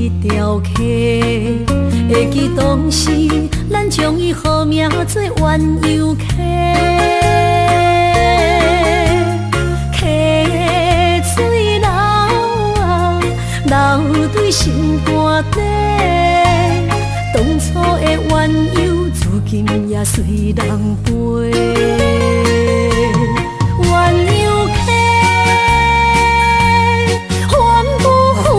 一条溪，会记当时咱将伊号名做鸳鸯溪。溪水流啊，流对心肝底。当初的鸳鸯，至今也随人陪。鸳鸯溪，翻不回，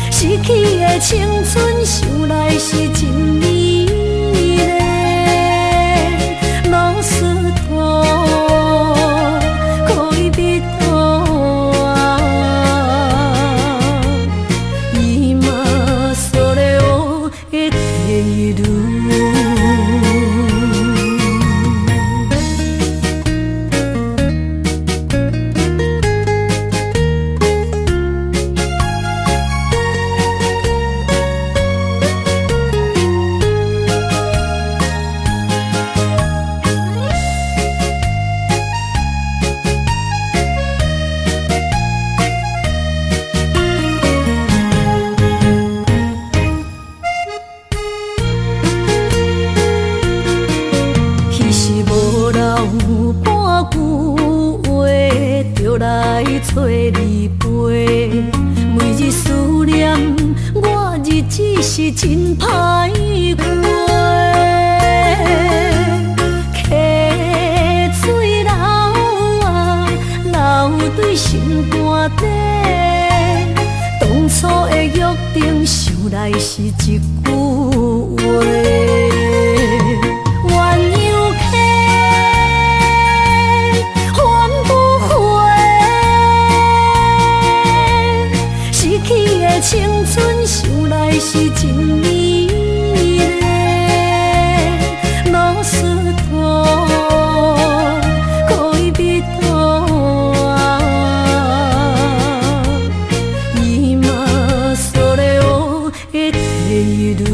逝去的青春，想来是真美丽。老师徒，可以彼途啊，伊嘛所了的地路。来找你陪，每日思念，我日子是真歹过。溪水流啊，流对心肝底。当初的约定，想来是一句话。青春想来是真美丽，老师徒，可以彼途啊，伊嘛所了的地路。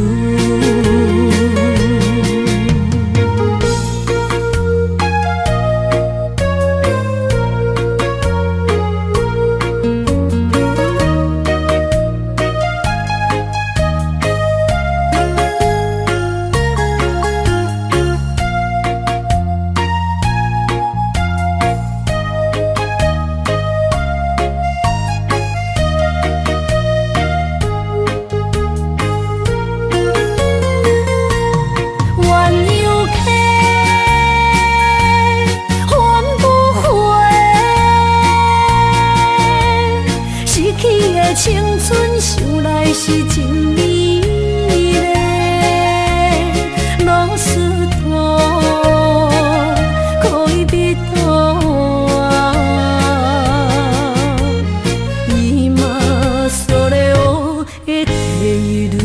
青春想来是真美丽，老师徒，可以彼途啊，伊嘛所了的地路。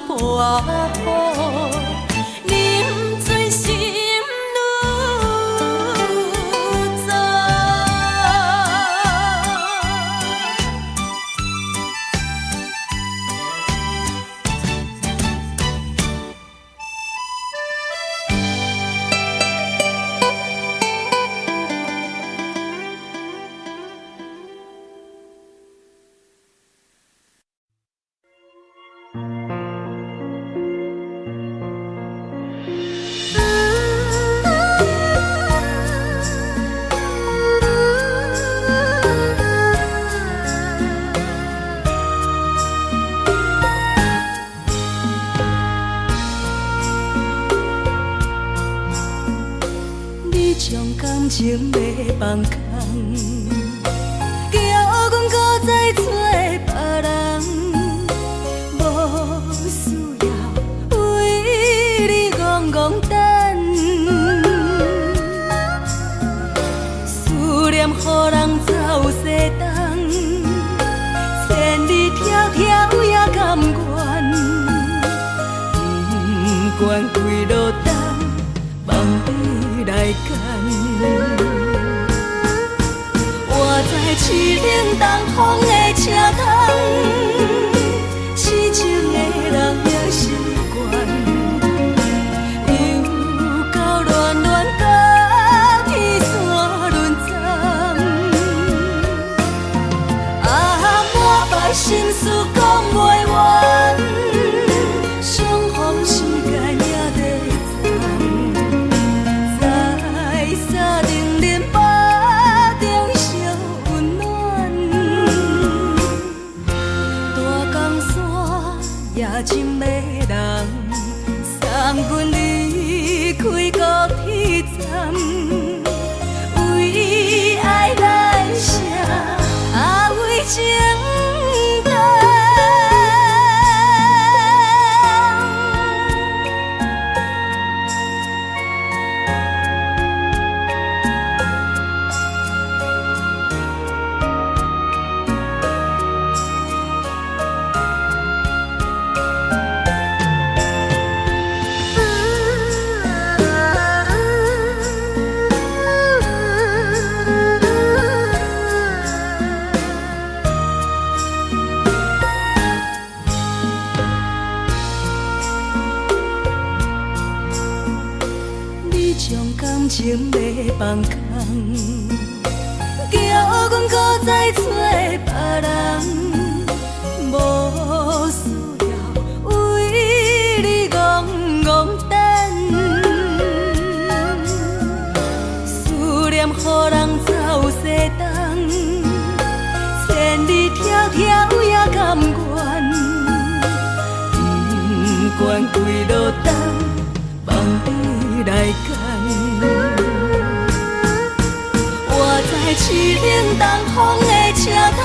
破雨，啉醉心愈糟。将感情要放空，叫阮搁再找别人，无需要为你戆戆等。思念予人走西东，千里迢迢也甘愿，不管几落冬，望你来干。我在凄冷东风的车窗，痴情的人也习惯，又到恋恋到天山沦陷。满腹心事讲袂完，相逢时间也在在沙定连巴中烧温暖，大江山夜深的人，送阮离开高铁站，为爱来写为情长。将感情要放空，叫阮搁再找别人，无需要为你戆戆等。思念予人走西东，千里迢迢也甘愿，不管几落冬，望你来干。我在凄冷东风的车窗，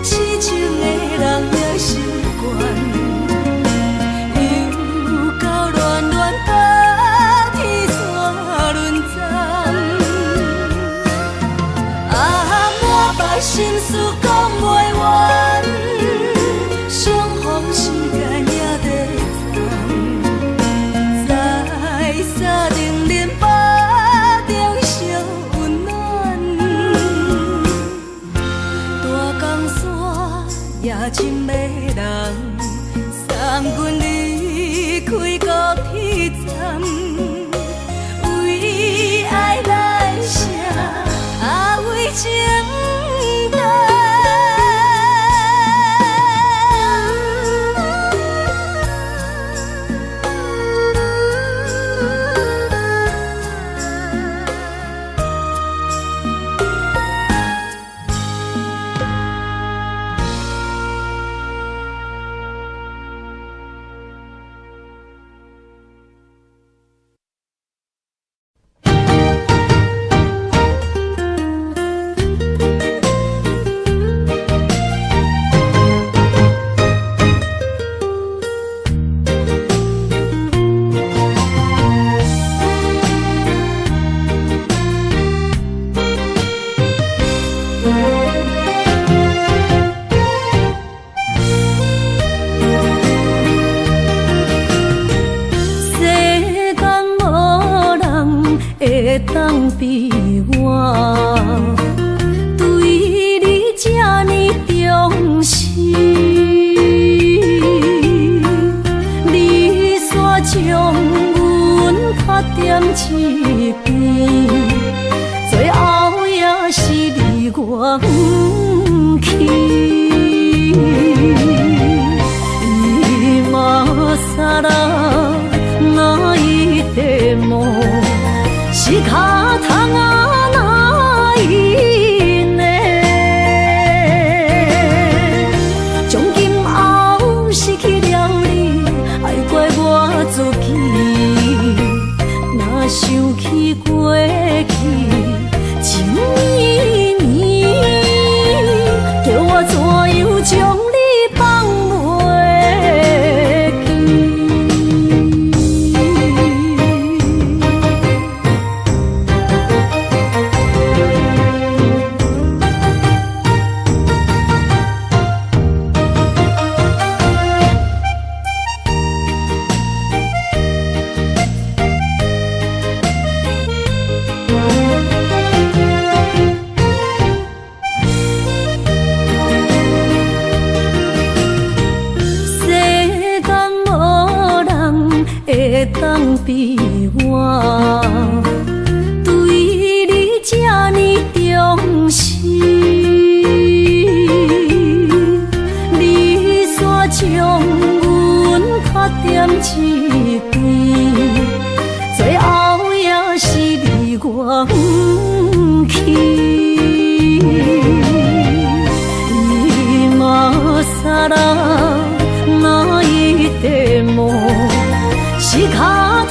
痴情的人也习惯，又到恋恋到天山沦陷。满腹心事讲袂完，相逢时间也在沙定连巴中烧温暖，大江山夜深的人，送阮离开高铁站，为爱来写为情长。会当比我对你这呢重视？你煞将阮拍点一边，最后也是你我不去。萨拉那一地梦，是脚痛啊那一年，从今后失去了你，爱怪我自己，若想起过去情绵绵，叫我怎样将你放袂？当比我对你这呢重视，你煞将阮拍点一边，最后也是你我不去。伊嘛萨拉那一地梦，是脚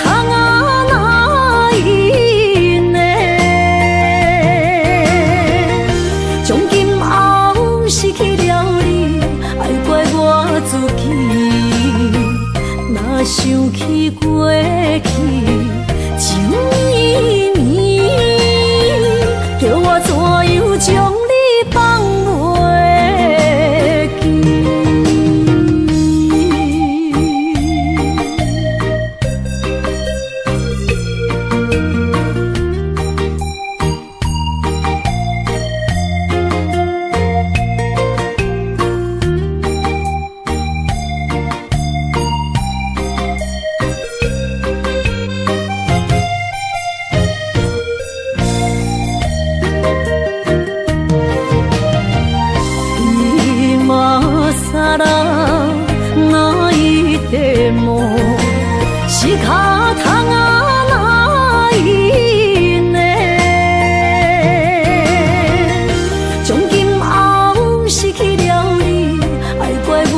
痛啊那一年，从今后失去了你，爱怪我自己，若想起过去情绵绵，叫我怎样将你放袂记？萨拉那一地梦，是脚痛啊那一年，从今后失去了你，爱怪我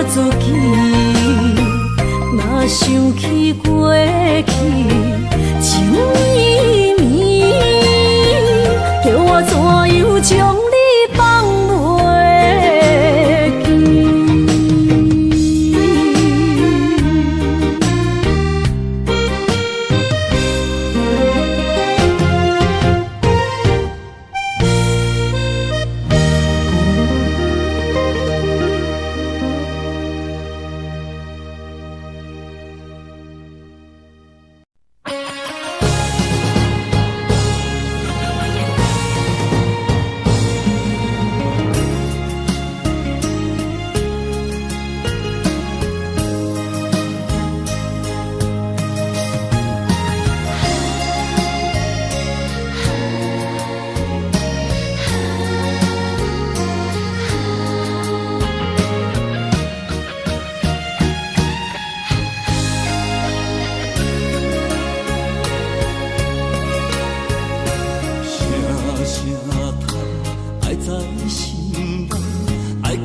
自己，若想起过去情绵绵，叫我怎样将你放袂记？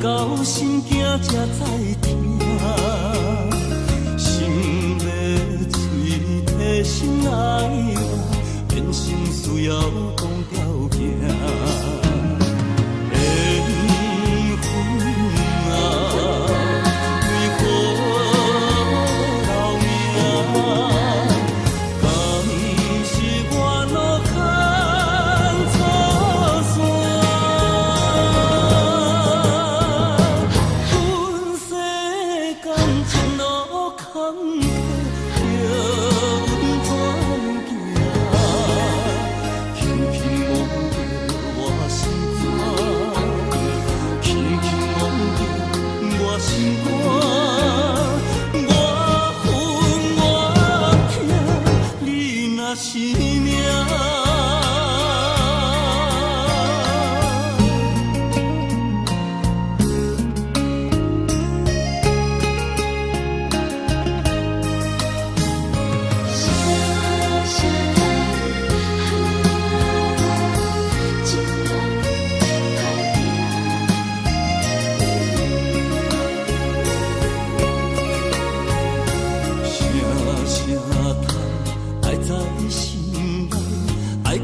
到心惊才知听，心要嘴提心爱我，变心需要讲条件。缘分啊，为何留名？敢是我路牵错线？阮世间前路坎坷，叫阮怎行？心肝，我恨我痛，你若是命。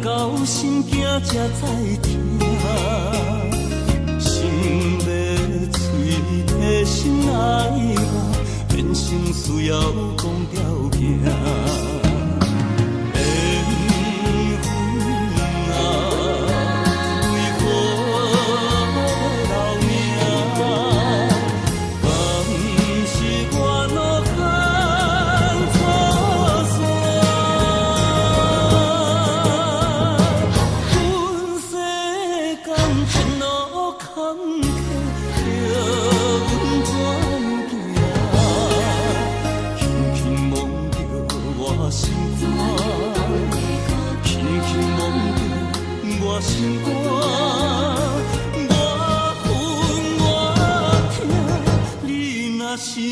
到心惊才知疼，心要嘴替心爱我，变成需要讲条件。心肝，我恨我痛，你若是命。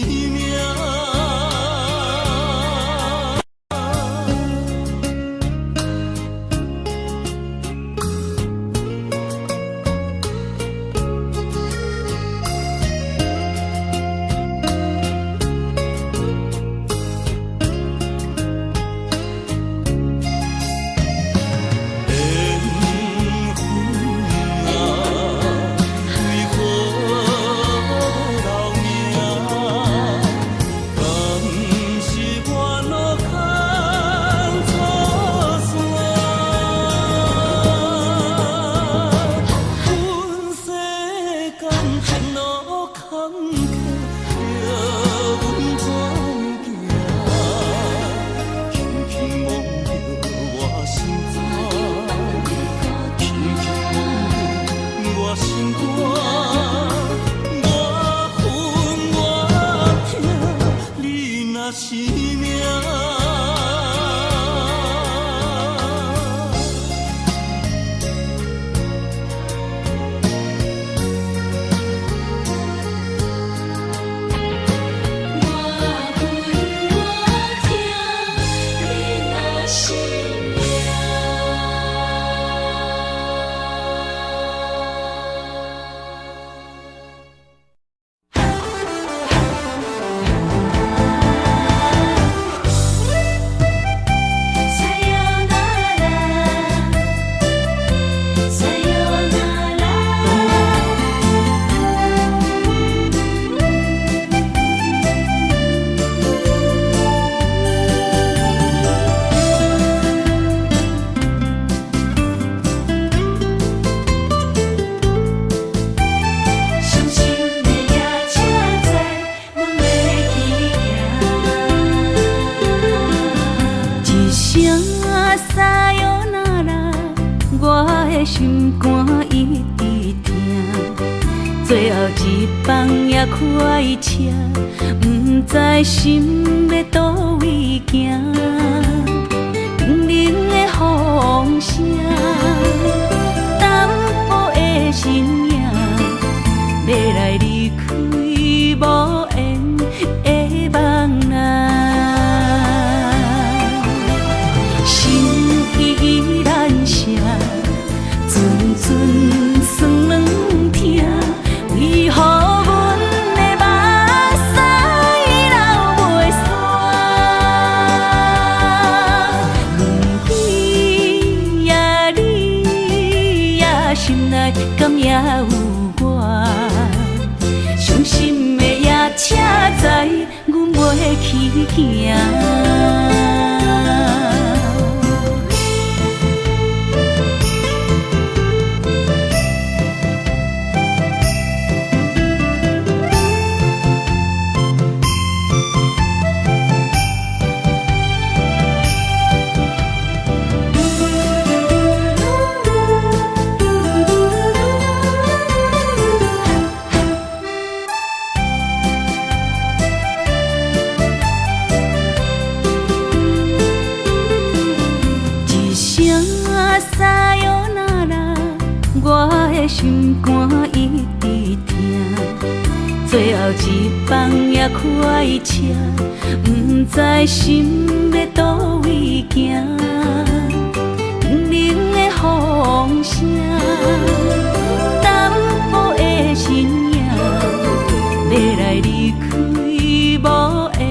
心肝一直疼，最后一放也开车，不知心要倒位行。冷冷的风声，淡薄的身影，要来离开无缘的梦啊，心依然舍。阵阵酸软疼，为何阮的目屎流袂煞？问你呀，你呀，心内敢也有我？伤心的夜车载，阮袂去行。心肝一直疼，最后一放也开车，不知心要倒位行，冷冷的风声，淡薄的身影，要来离开无缘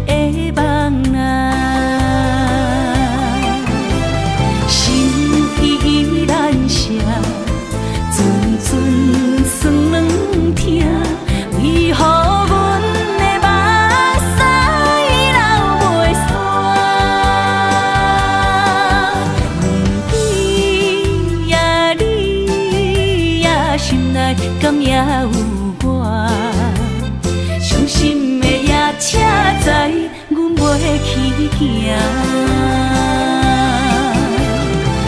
的梦啊。酸软疼，为何阮的目屎流袂煞？问你呀，心内敢也有我？伤心的夜车载，阮袂去行。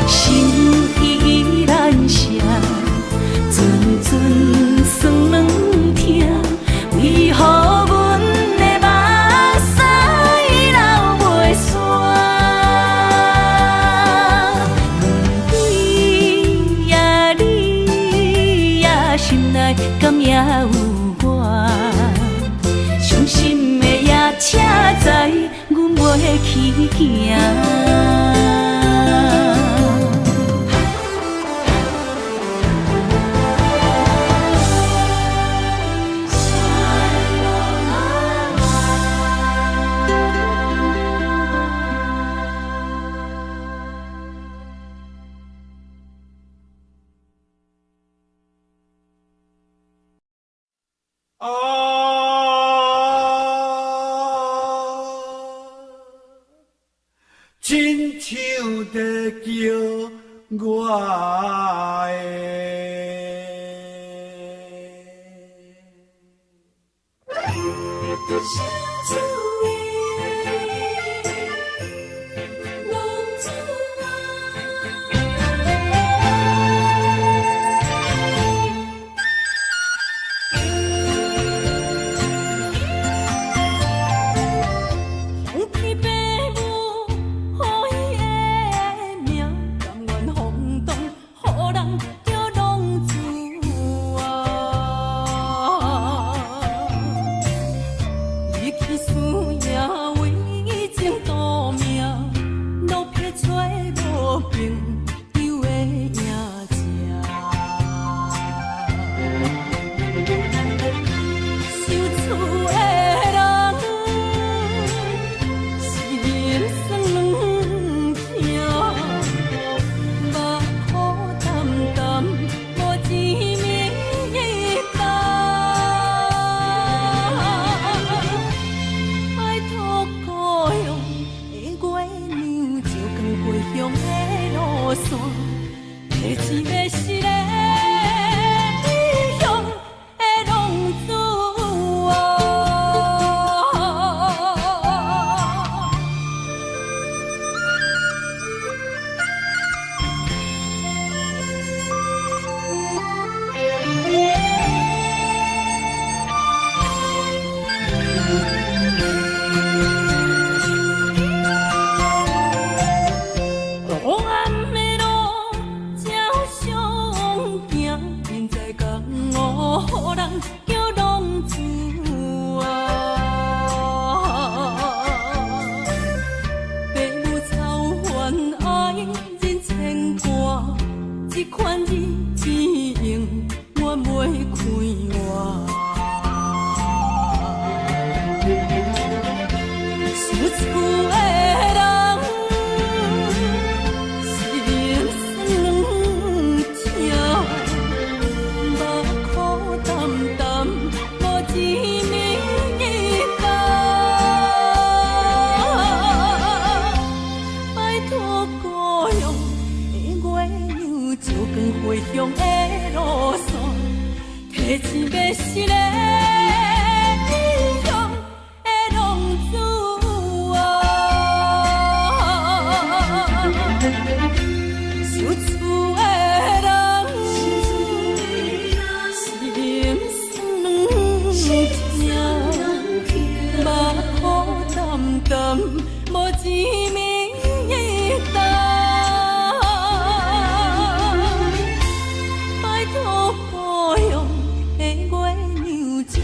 心依然伤。酸软疼，为何阮的目屎流袂煞？问你呀，心内敢也有我？伤心的夜车载，阮袂去行。亲像在叫我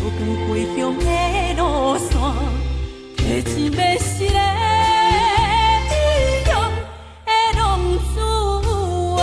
光回乡的路线，提钱要是个美容的浪子哦。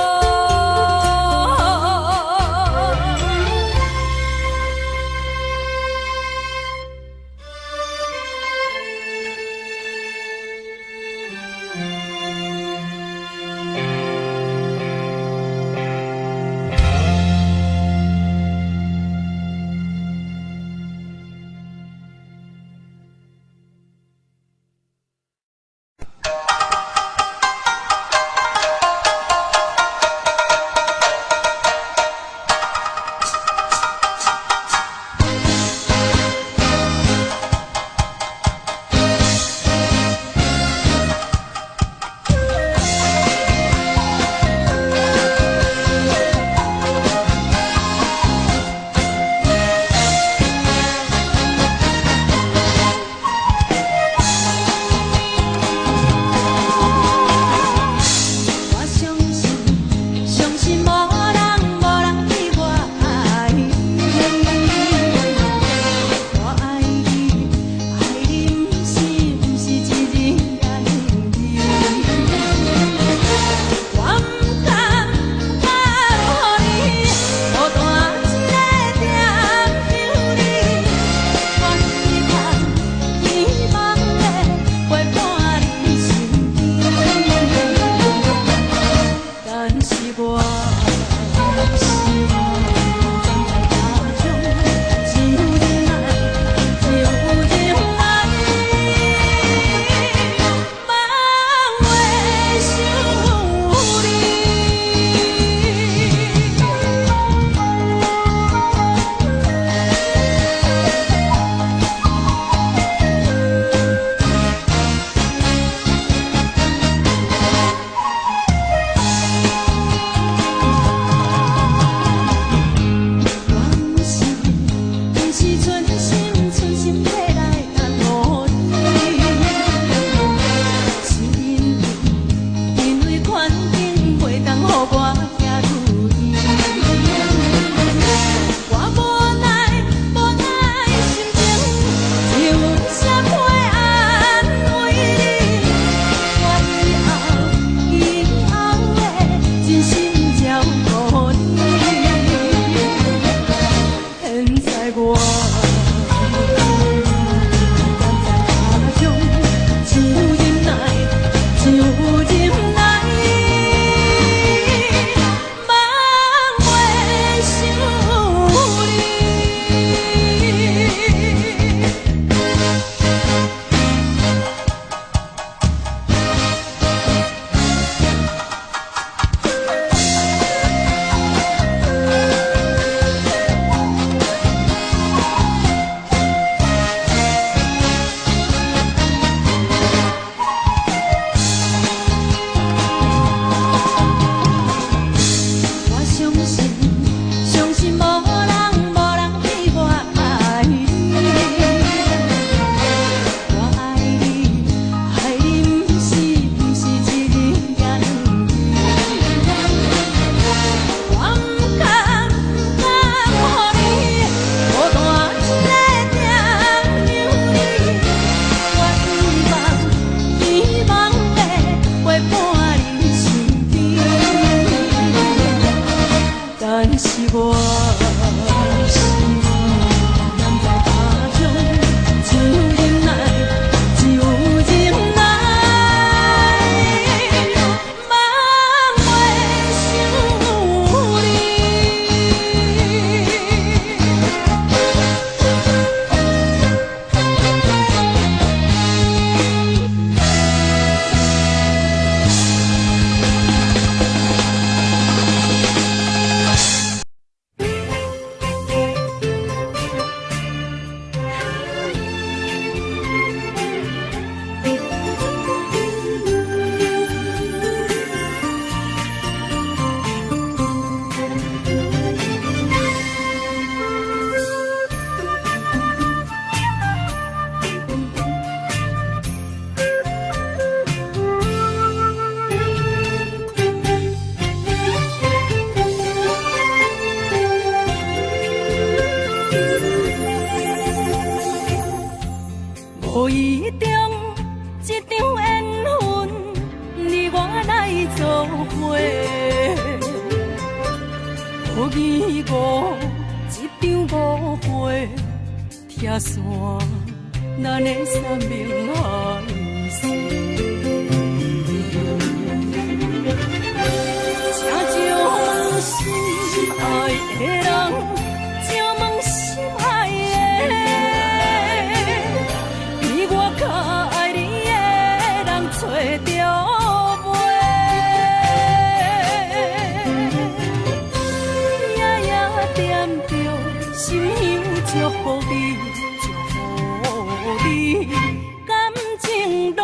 无意中一场缘分，你我来做伙。无意误一场误会，拆散咱的三明海誓。请将心爱的人，请问心爱的，比我较爱你的人找到袂？夜夜惦着心香祝福你，祝福你感情路。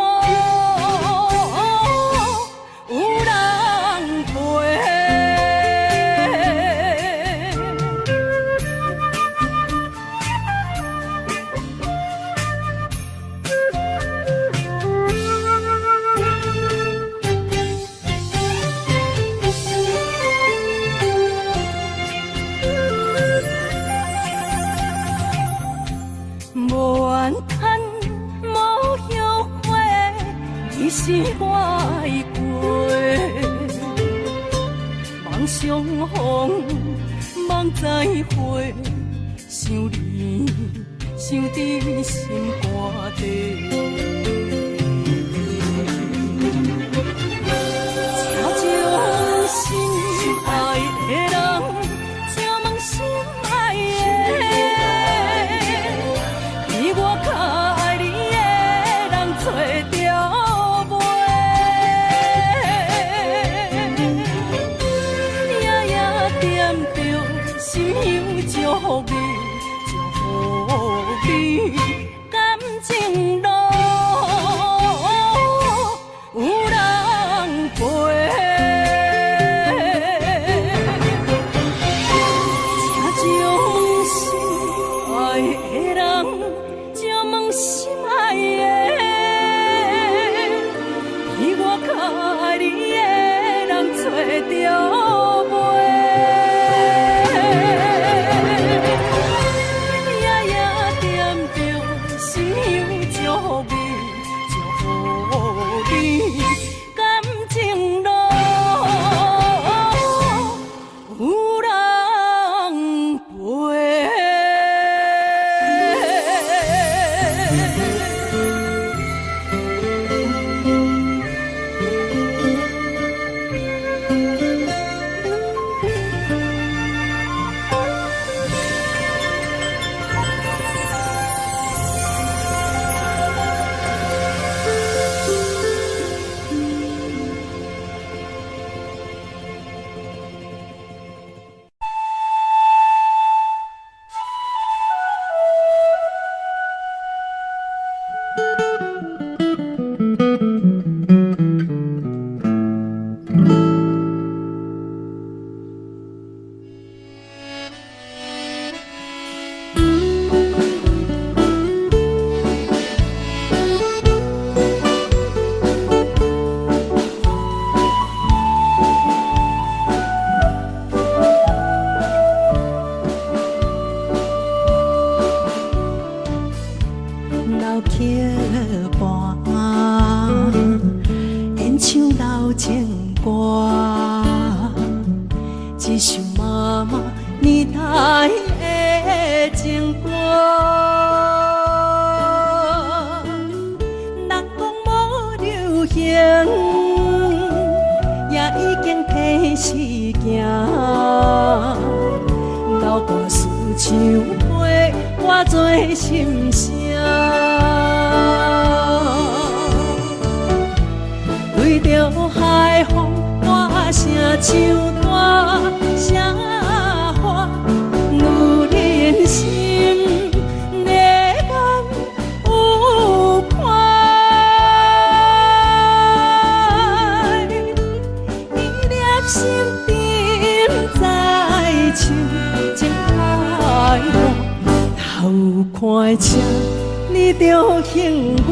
是我的过，梦相逢，梦再会，想你，想伫心肝底。请将心爱的人，请问心爱的，比我较爱你的人找到。心香祝福你，祝福你感情路有人陪。请将心爱的人，请问心爱的，比我较爱你的人找到袂？一首妈妈年代的情歌，人讲无流行，也已经替时行。流歌似唱花，化作心声。对着海风，大声唱大声喊，女人心热感有快，伊粒心沉在唱，真快乐，头看车，你着幸我。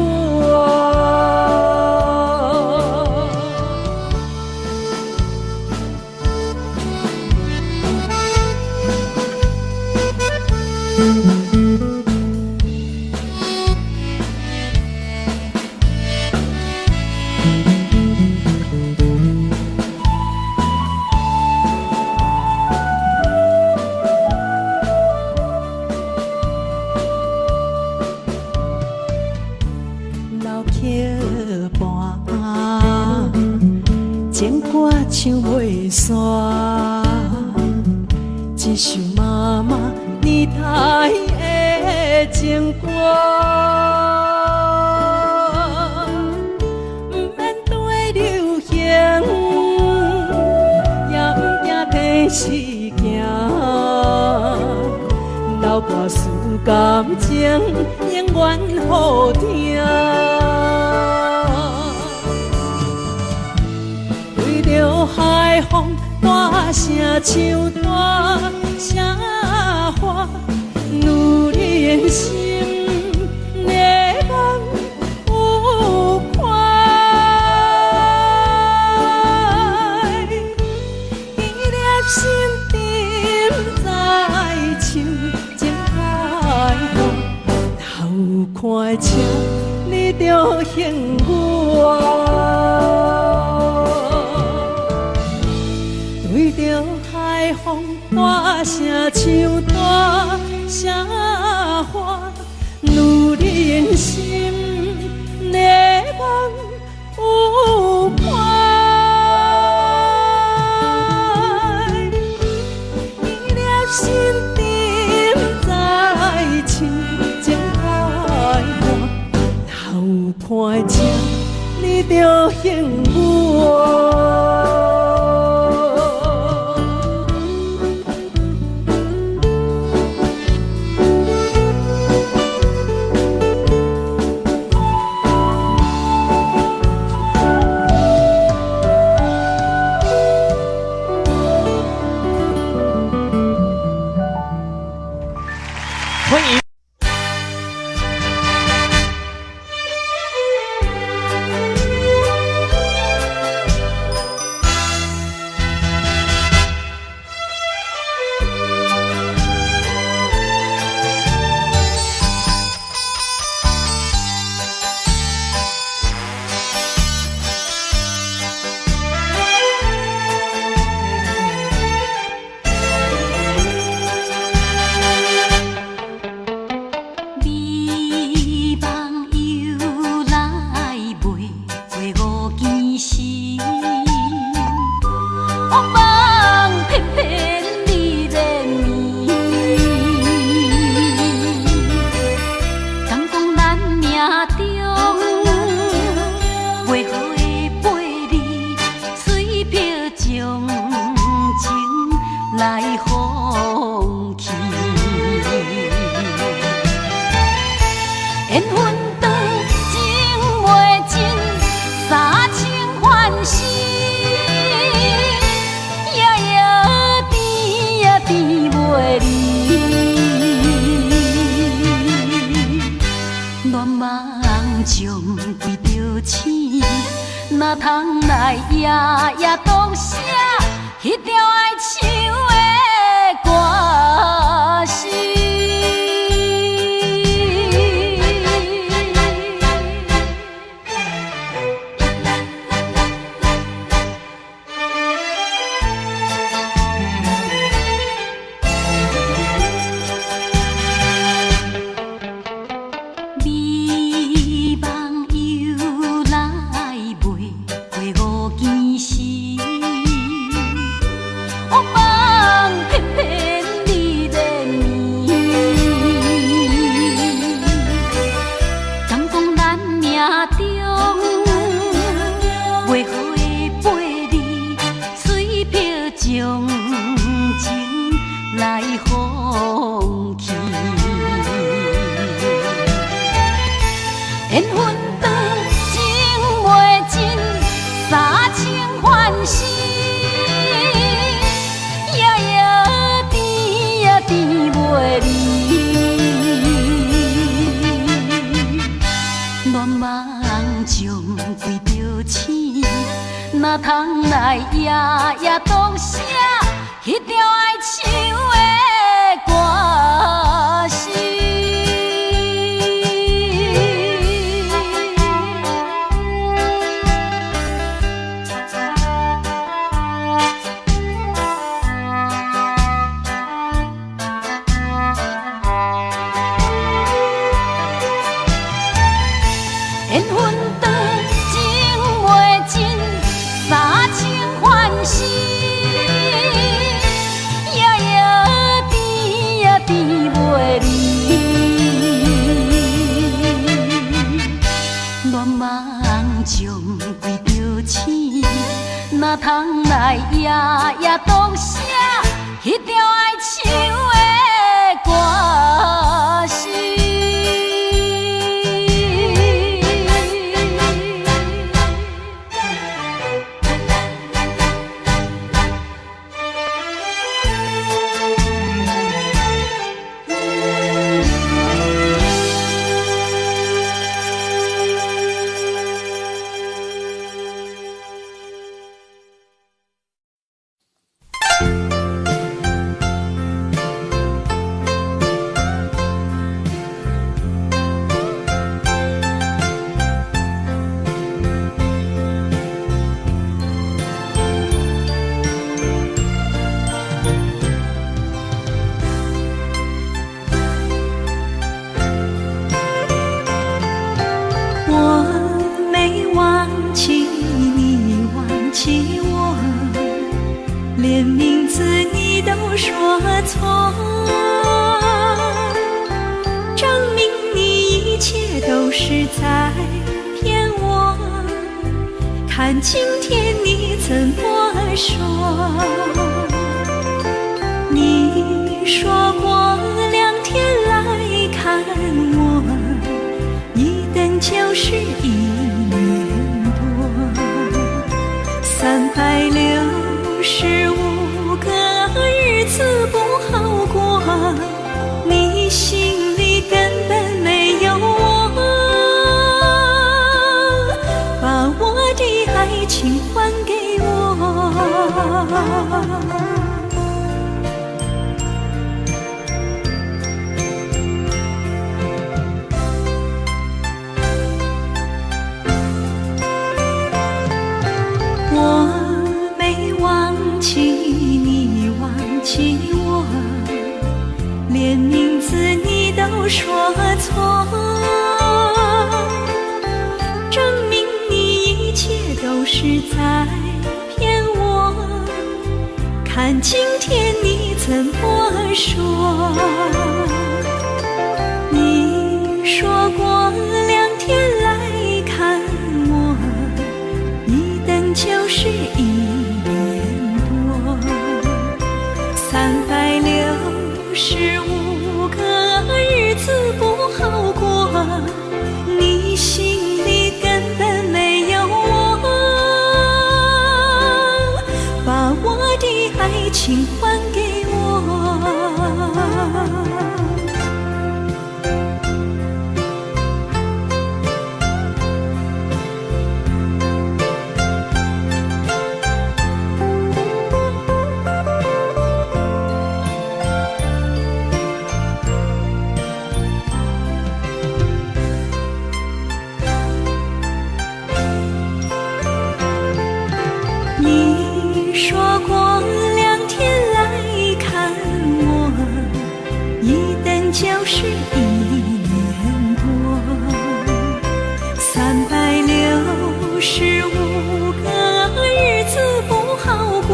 唱袂煞，一首妈妈年代的情歌。不免对流行，也不惊天时行。流跋思感情，永远好听。对着海风大声唱大声话，女人心热望有快，依恋心沉在唱情海岸，头看车你着幸我。对着海风大声唱大声话，女人心热望有快，依恋心沉在唱情海岸，头看车你着幸我。哪通来夜夜当写迄条爱唱的歌词？哪通来夜夜当写迄条爱唱的歌词？缘分长情袂尽，三情欢喜。啥通来夜夜读写迄条爱唱的歌词？连名字你都说错，证明你一切都是在骗我。看今天你怎么说？你说过2天来看我，一等就是1年多，365个日子不好过，你心里根本没有我，把我的爱情还给我。连名字你都说错，证明你一切都是在骗我。看今天你怎么说？你说过2天来看我，一等就是1年多，365个日子不好过，你心里根本没有我，把我的爱情还给我。你说过2天来看我，一等就是1年多，365个日子不好过，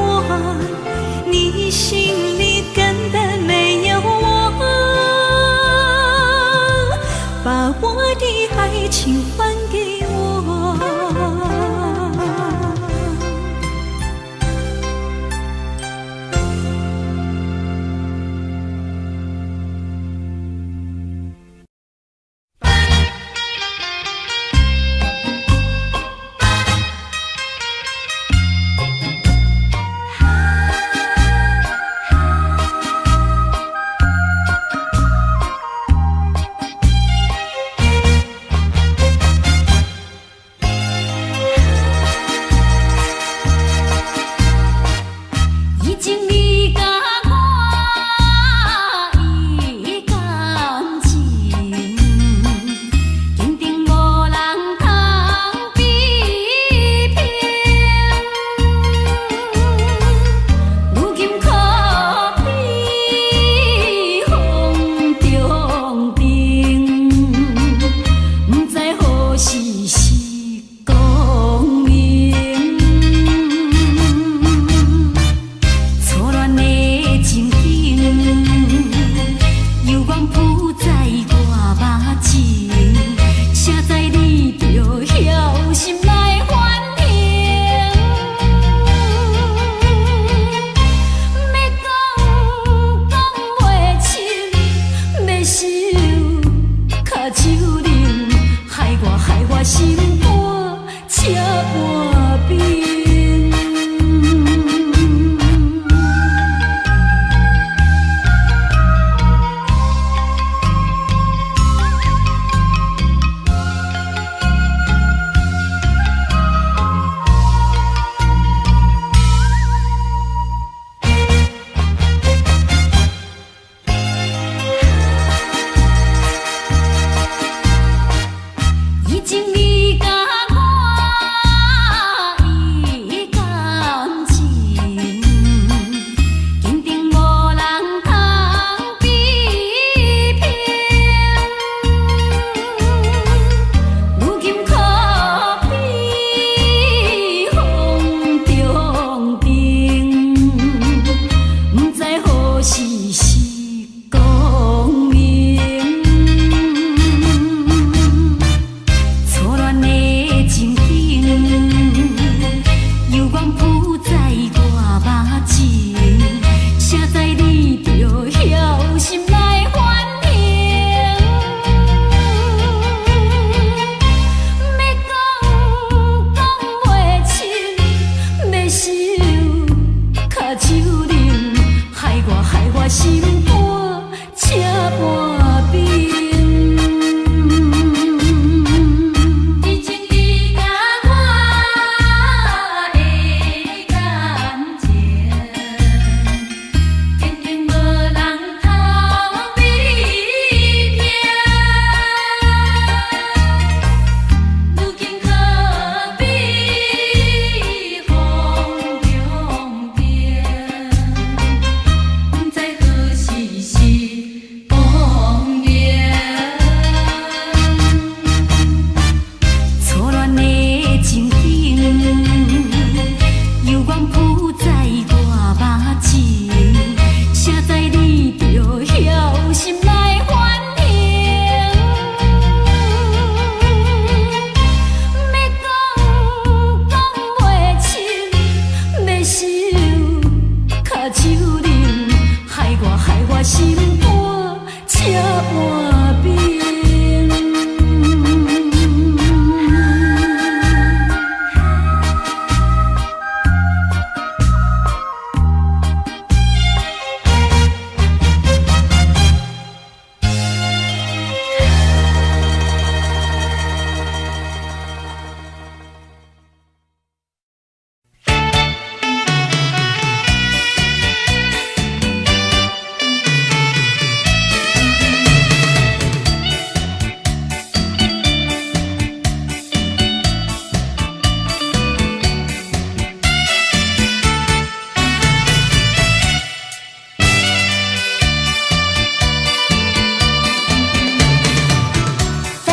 你心里根本没有我，把我的爱情还给我。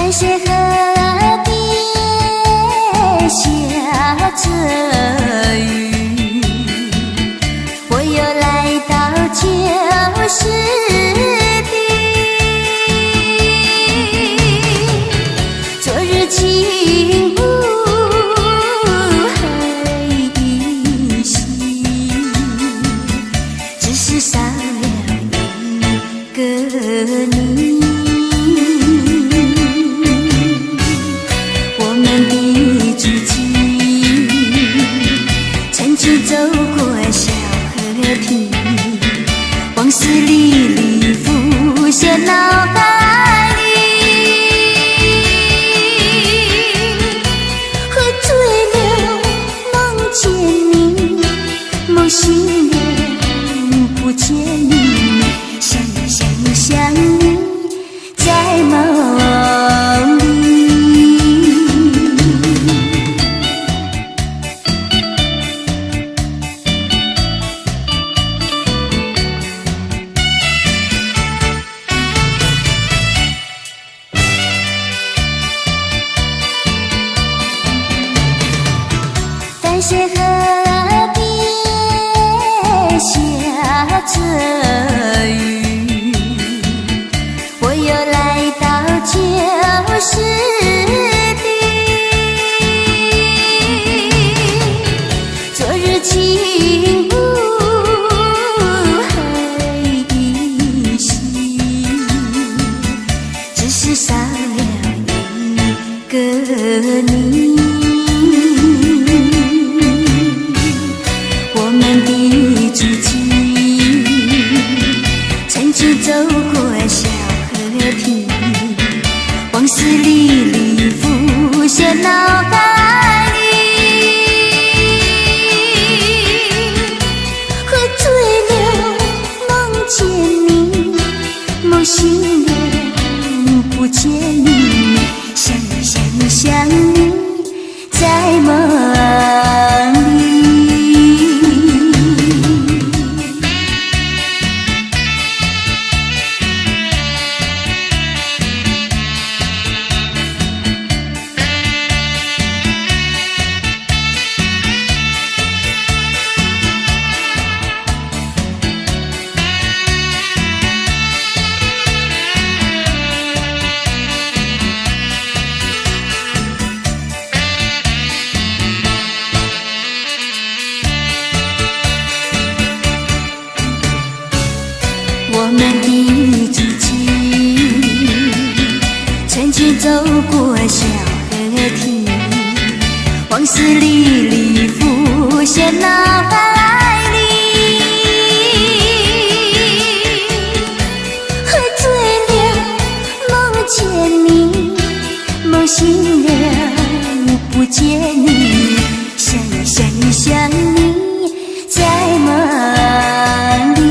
淡水河边下着雨，我又来到旧时地。昨日情不还依稀，只是少了一个你。走过小河堤，往事历历浮现脑海里。喝醉了，梦见你，梦醒了，不见你，想你，在梦里。淡水河边下着雨，我又来到旧时地。昨日情不还依稀，只是少了一个你。我们的足迹曾经走过小河堤，往事历历浮现脑海里。喝醉了，梦见你，梦醒了，不见你，想你，在梦里。我们的足迹曾经走过小河堤，往事历历浮现脑海里。喝醉了，梦见你，梦醒了，不见你，想你，在梦里。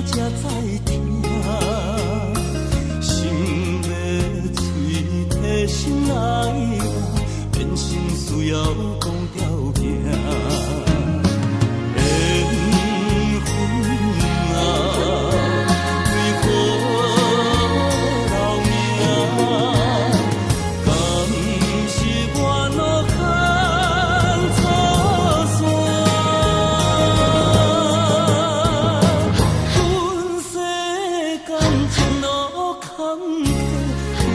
才知听，心要嘴提心来话，变成需要讲条件。缘分啊，为何留名？敢是我路牵错线？阮世间前路坎坷，叫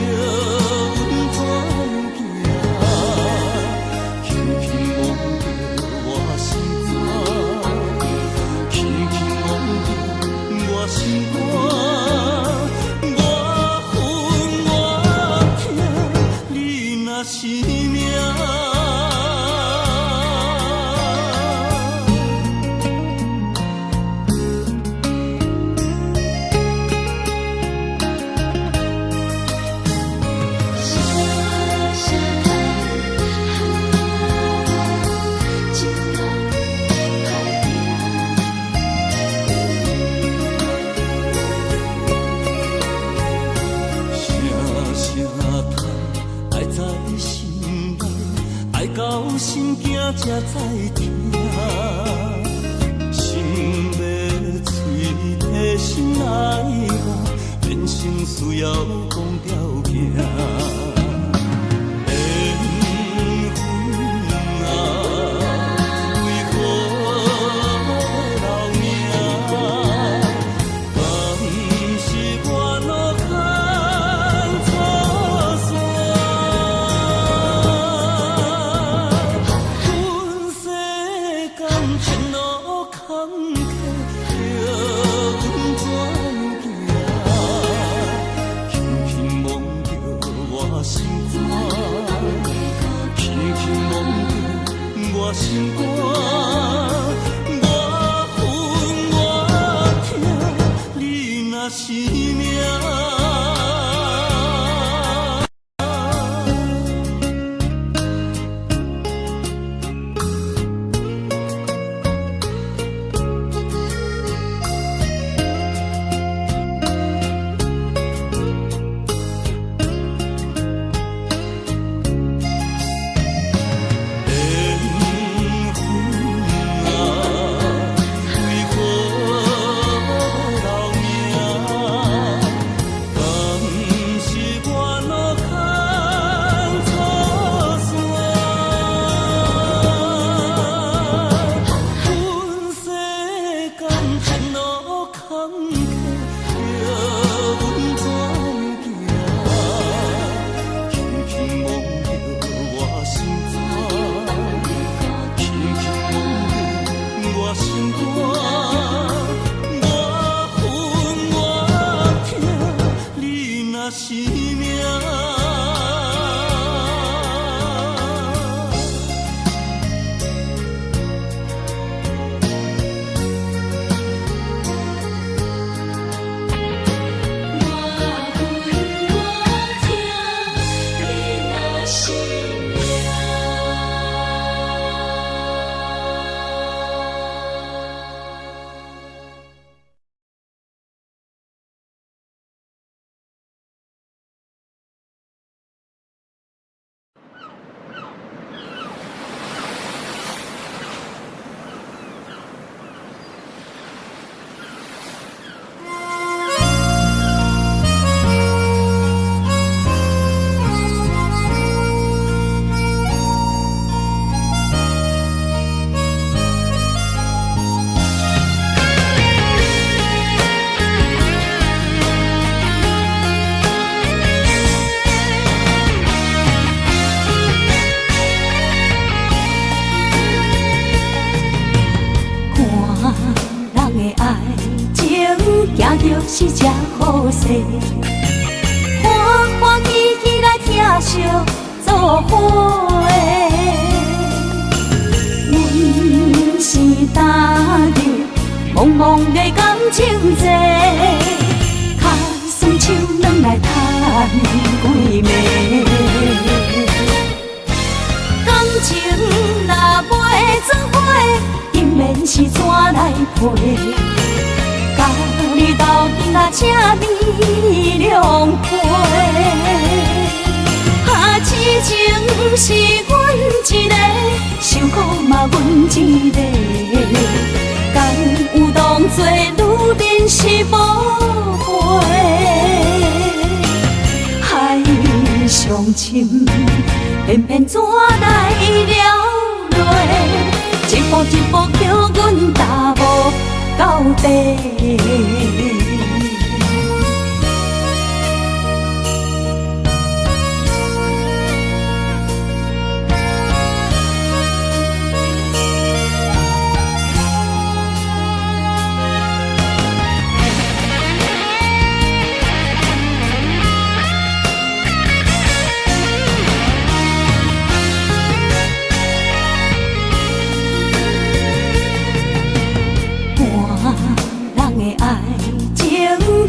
阮怎行？轻轻摸着我心肝，轻轻摸着我心肝，我恨我痛，你若是命。到心惊才知听，心要嘴提心来话，变成需要讲条件。心肝，我恨我痛，你若是命。是这好势，欢欢喜喜来听相作伙的。阮是踏入茫茫的感情债，脚酸手软来叹几暝。感情若袂做伙，因缘是怎来陪？甲这美良陪。痴情是阮一个，受苦嘛阮一个，敢有当作女人是无悔？海上深，偏偏怎来了落？一步一步叫阮踏无到底。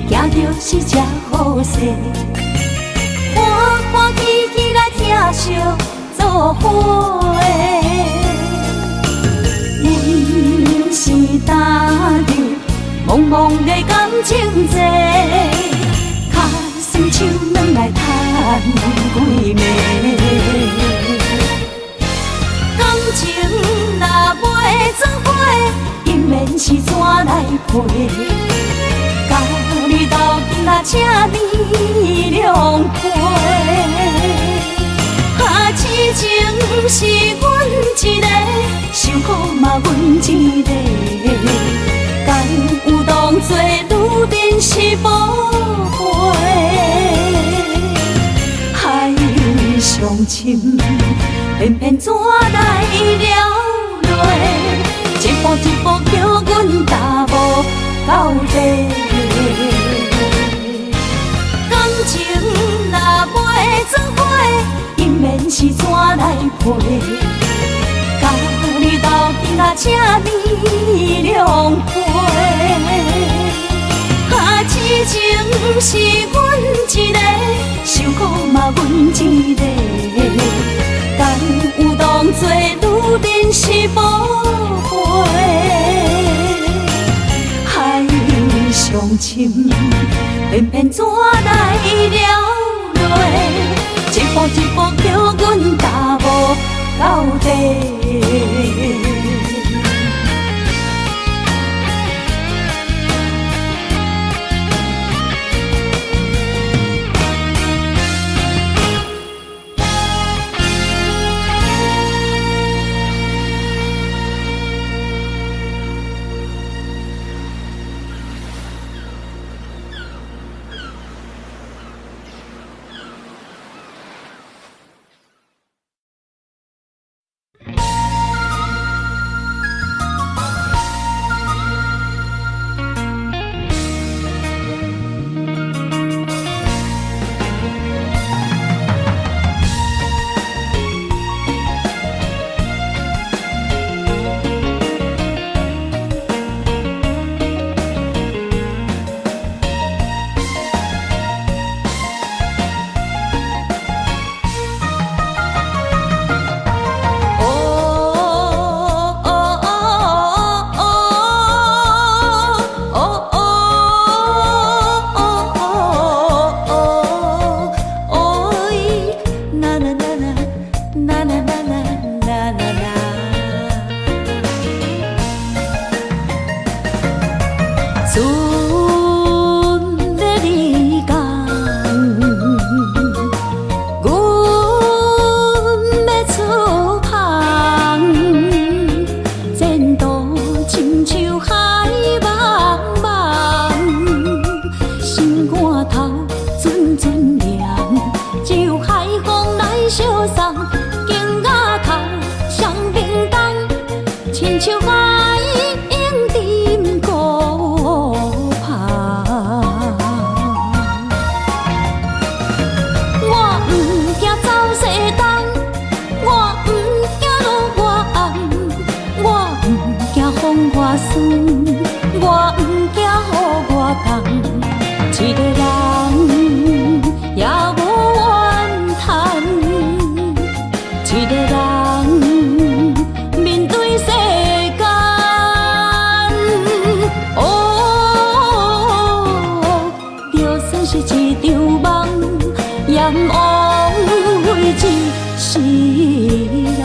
行着是这好势，欢欢喜喜来疼惜做伙。阮是踏着茫茫的感情债，脚酸手软来赚几暝。感情若袂做伙，因免是怎来陪？甲你斗阵啊，这美良陪。痴情是阮一个，受苦嘛阮一个，敢有当作女人是无悔？海上深，偏偏怎来了落？一步一步叫阮踏无到底。感情若袂做伙，因免是怎来陪？甲你斗阵啊，这美良陪。痴情是阮一个，受苦嘛阮一个，敢有当作女人是无悔？海上深，偏偏怎来了落？一步一步叫阮踏无到底。阎王为一世人。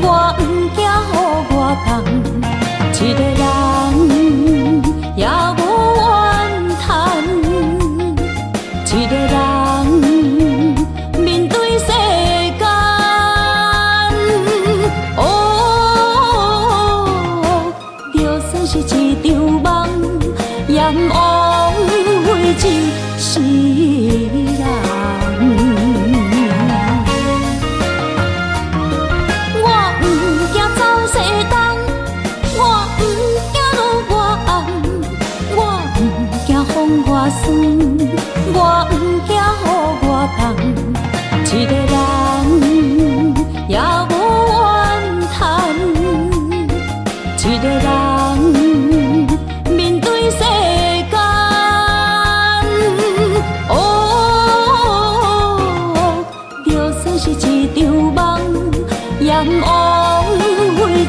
我不惊予我扛，一个人也无怨叹，一个人面对世间。就算是一场梦，阎王为一世人。我不惊予我扛，一个人也无怨叹，一个人面对世间。就算是一场梦，阎王为一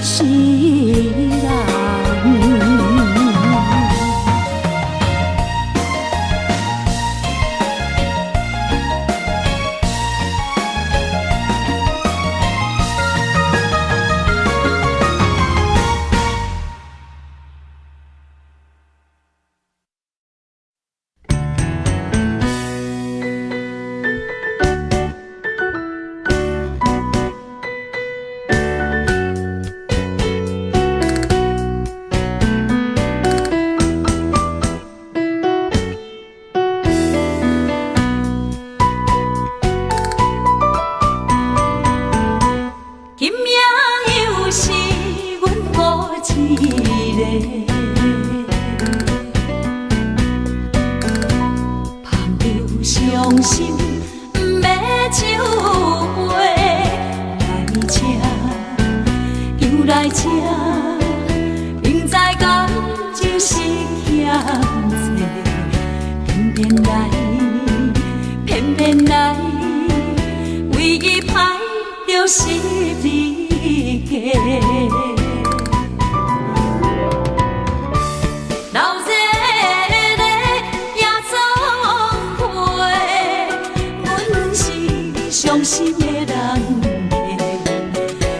世人。伤心不要收回，来这又来这，明知感情是欠债，偏偏来，偏偏来，唯一歹就是你家。伤心的人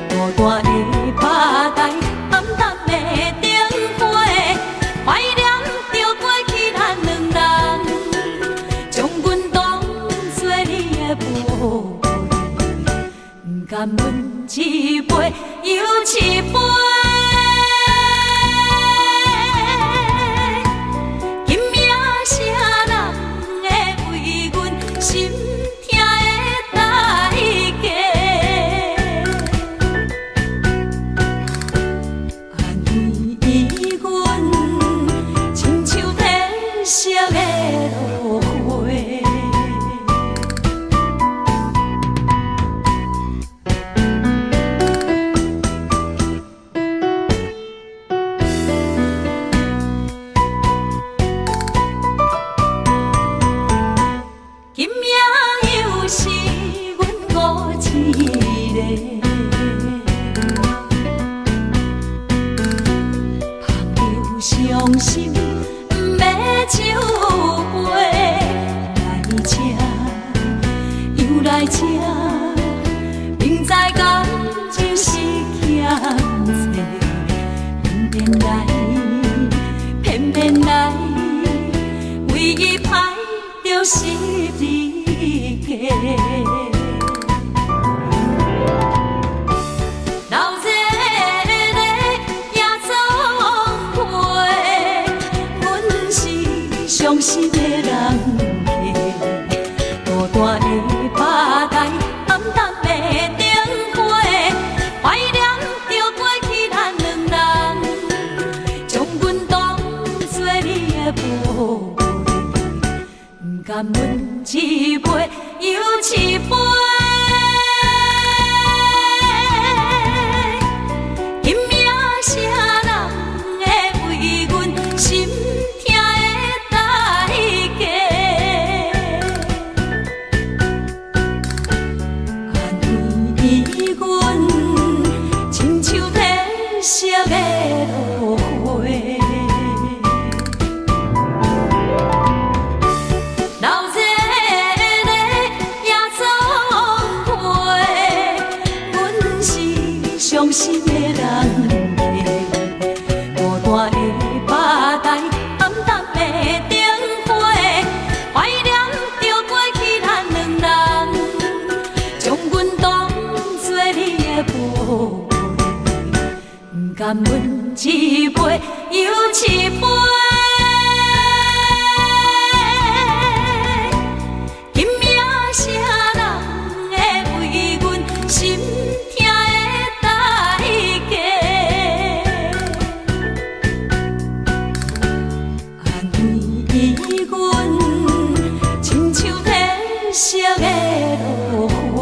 孤单的拍台，暗淡的灯花，怀念着过去咱两人，将阮当作你的宝贝，不甘阮。伤心，不要酒杯来吃，又来吃，明知感情是欠债，偏偏来，唯一歹就是你家。伤心的人家，孤单的吧台，暗淡的灯火，怀念着过去咱两人，将阮当作你的宝贝，不甘阮一杯又一杯。今夜谁人会为阮心？色的落花，流热的夜总会，阮是伤心的人家，孤单的吧台，暗淡的灯火，怀念着过去咱两人，将阮当作你的宝。甘阮一杯又一杯，今夜谁人会为阮心痛的代价？安慰阮，亲像褪色的落花。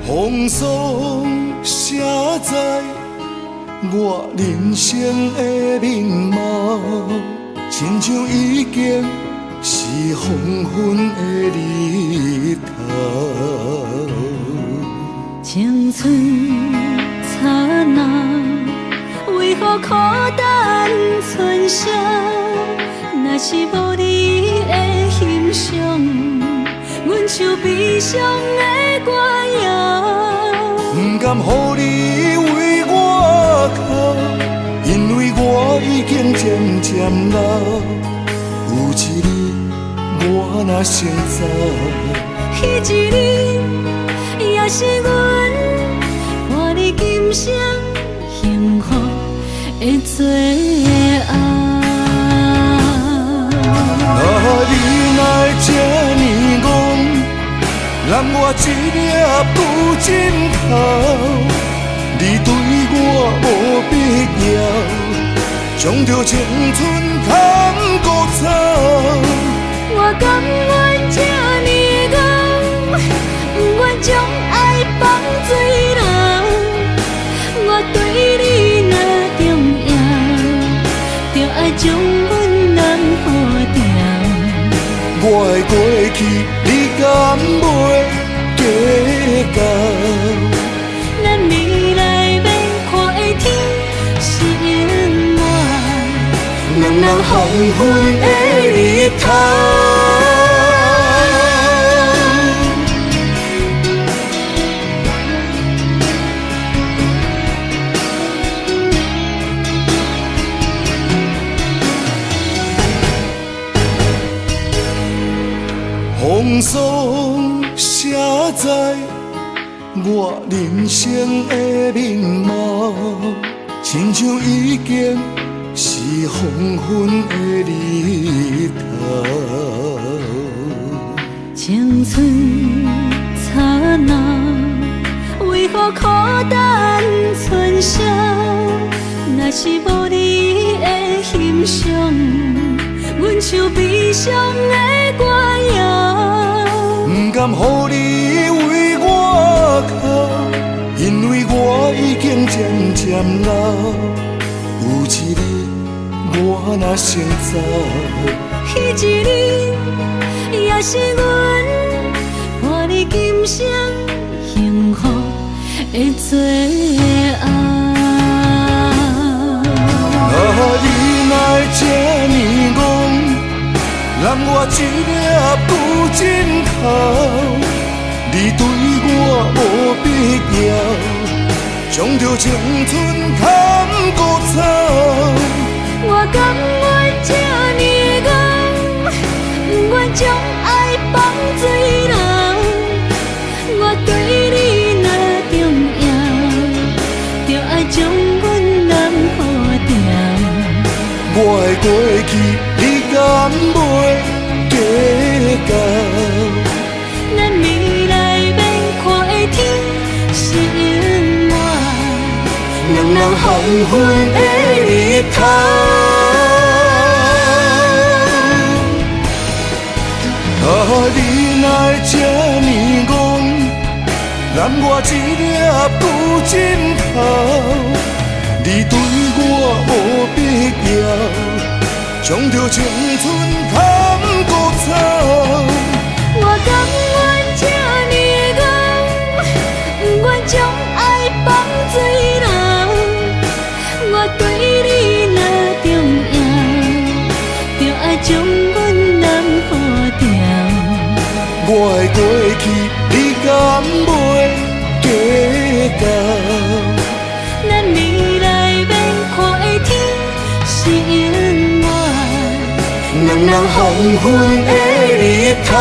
风霜写在我人生的面貌，亲像已经是黄昏的日头。青春刹那，为何孤单春宵？若是无你的欣赏，阮像悲伤的歌谣。不甘予你为我哭，因为我已经渐渐老。有一日我若先走，彼一日也是阮伴你今生幸福的最后。啊，你若会这呢戆，揽我一粒不尽头，你对我无必要，将着青春通孤走。我甘愿这呢戆，不愿将爱放水流。我对你若重要，就爱将阮人付掉。我的过去，你敢袂计较？咱未来要看的天是永远，两人黄昏的日头。风霜写在我人生的面貌，亲像已经是黄昏的日头。青春刹那，为何孤单春宵？若是无你的欣赏，阮像悲伤的歌谣。不甘予你为我哭，因为我已经渐渐老。有一日我若先走，彼一日也是阮伴你今生幸福的最后。啊，你若会这呢戆，揽我一粒不尽头，你对我无必要，将着青春通孤走。我甘愿这呢戆，不愿将爱放水流。我对你若重要，就爱将阮人付掉。我的过去，你敢袂计较？咱未来要看的天是永远，两人黄昏的日头。啊，你若会这呢戆，揽我一粒不尽头，你对我无必要，将着青春通孤走。我甘愿这呢戆，不愿将爱放水流。我对你若重要，就爱将阮人付掉。我的过去，你敢袂计较？咱未来要看的天是永远，两人黄昏的日头。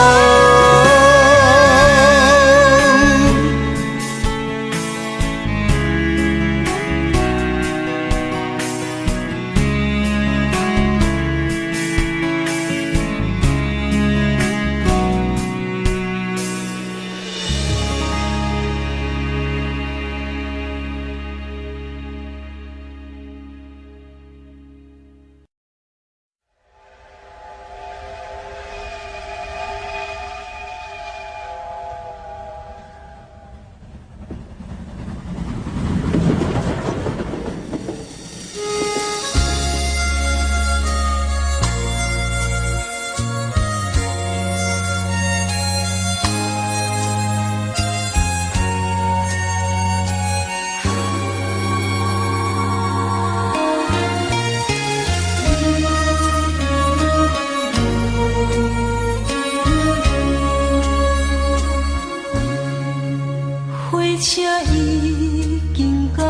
火车已经到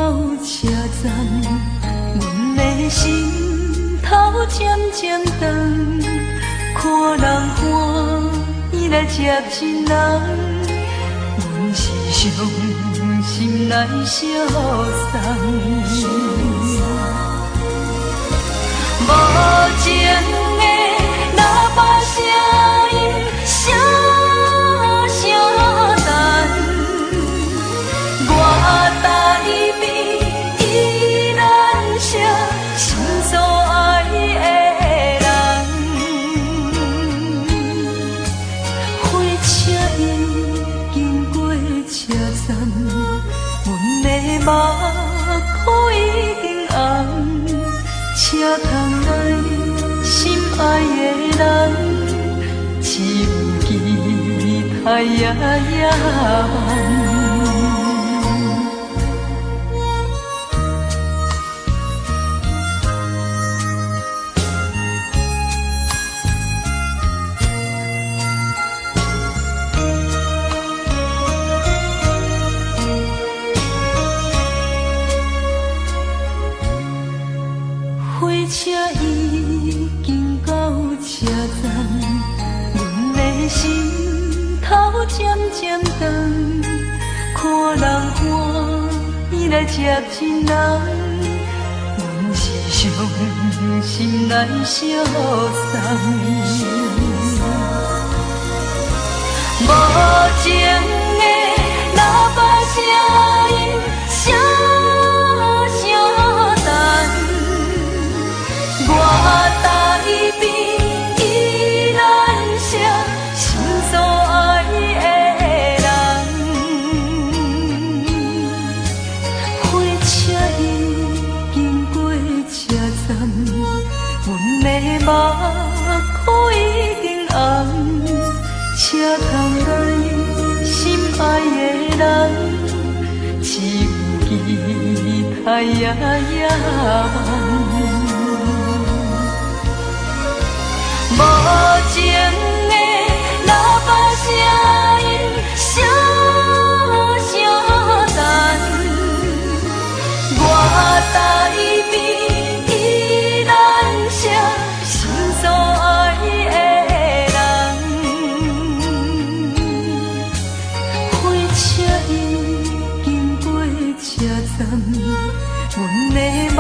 车站，阮的心头渐渐长，看人欢喜来接亲人，阮是伤心来相送。无情的喇叭声音，声声等，我台边依然是心所爱的人。火车已经过车站，阮的目眶已经红，车窗内心爱的人，只有期待夜夜梦。火车已经到车站，阮的心头渐渐长，看人欢喜来接亲人，阮是伤心来相送。无情的喇叭声音，声声等。我台边依然是心所爱的人，火车已经过车站，阮的目眶已经红，车窗内心爱的人，只有期待夜夜梦。无情的喇叭声音，声声等，我台边依然是心所爱的人。火车已经过车站，阮的目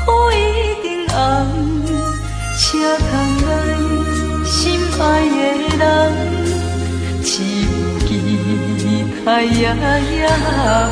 眶已经红，车窗内心爱的人，只有期待夜夜梦。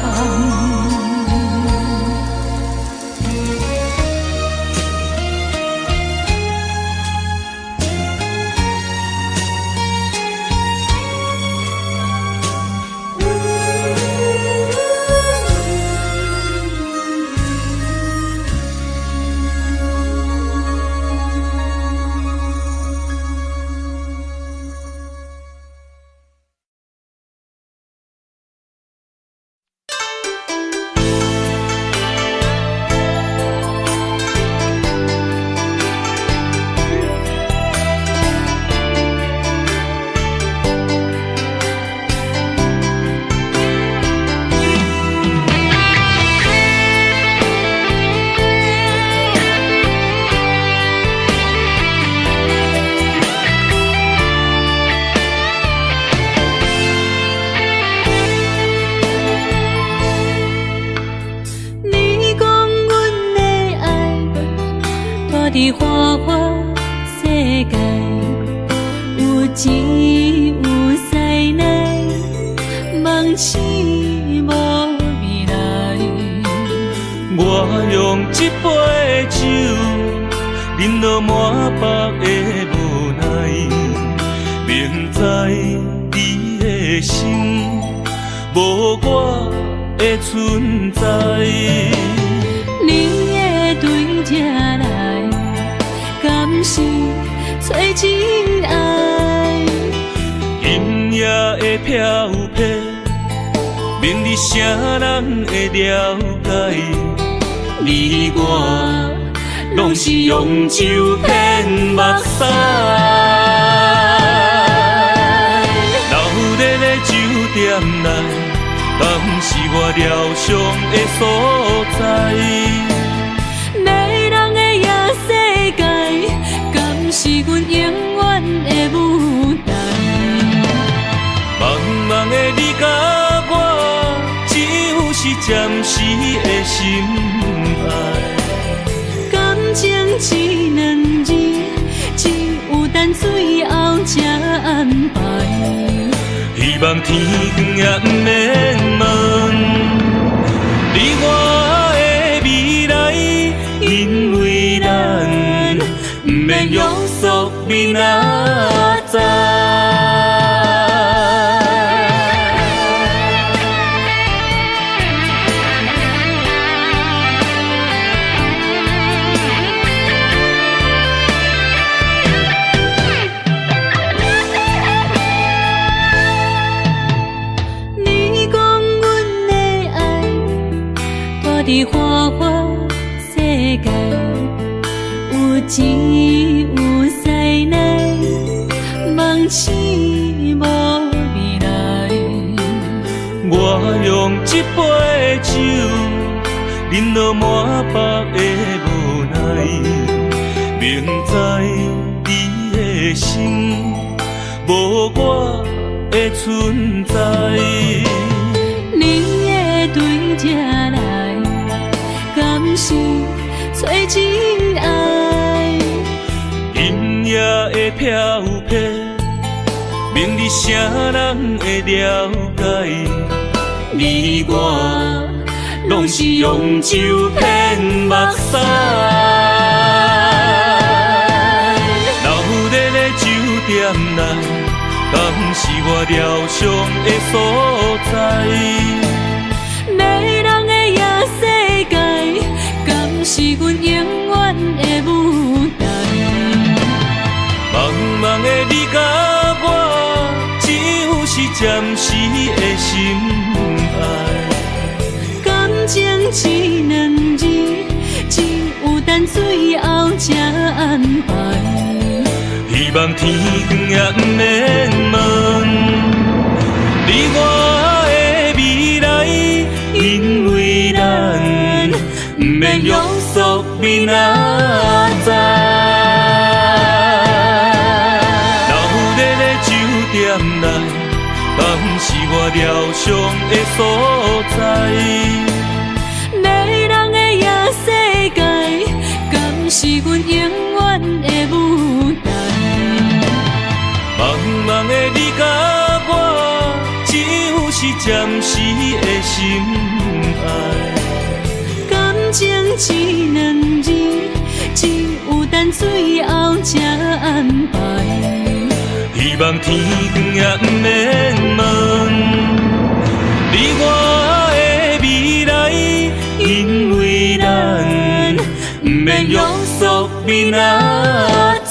伫花花世界，有钱有势来，梦醒无未来。我用一杯酒，饮落满腹的无奈，明知你的心无我的存在。你的对这来，敢是找真爱？今夜的飘泊，明日谁人会了解？你我拢是用酒骗目屎，流热的酒店内，把是我疗伤的所在。迷人的夜世界，敢是阮永远的舞台？茫茫的你甲我，只有是暂时的心爱。感情一两字，只有等最后才安排。希望天光也不免问你我的未来，因为咱不免约束明仔载。伫花花世界，有钱有势来，梦醒无未来。我用一杯酒，饮落满腹的无奈，明知你的心无我的存在。你的对这来，敢是找真爱？音乐的飘飘，明日谁人会了解？你我拢是用酒骗目屎，留在咧酒店内，敢是我疗伤的所在？迷人的夜世界，敢是阮永远的舞台？茫茫的你甲我，只有是暂时的心爱。感情一两字，只有等最后才安排。希望天光也不免问你我的未来，因为咱不免约束明仔载。留在咧酒店内，敢是我疗伤的所在？迷人的夜世界，敢是阮永远的舞台？茫茫的你甲我，只有是暂时的心爱。感情一两字，只有等最后才安排。希望天光也不免问你我的未来，因为咱不免约束明仔载。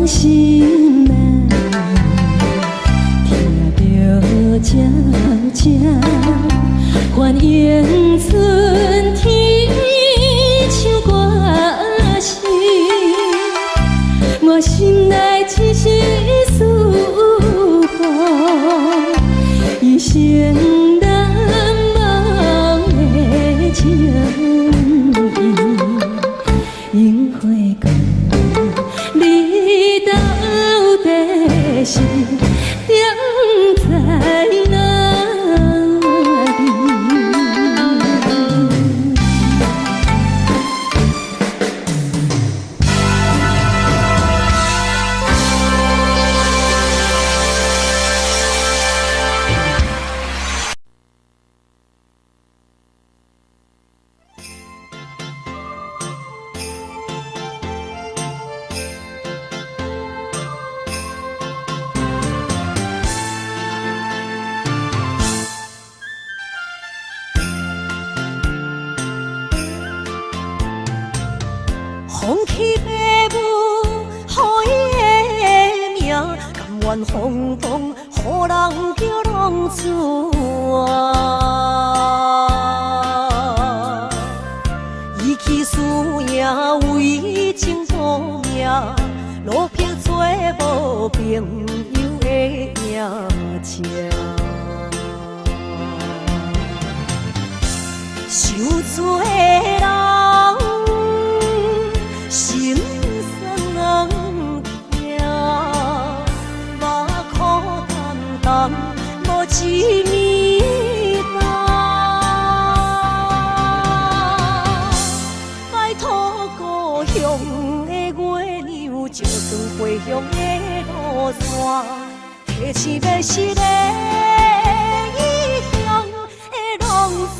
人心难，听着渐渐还烟春天唱歌声，我心内一丝思慕，一生难忘的情。樱花讲，你到底是踮在哪里？风起马舞，予伊的名，甘愿风风，予人叫浪子啊。伊去输赢，为情赌命，路撇做无朋友的命情。受罪的人。心酸人听，目眶淡淡，无一面红。拜托故乡的月亮，照光回乡的路线，提醒要是个异乡的浪子。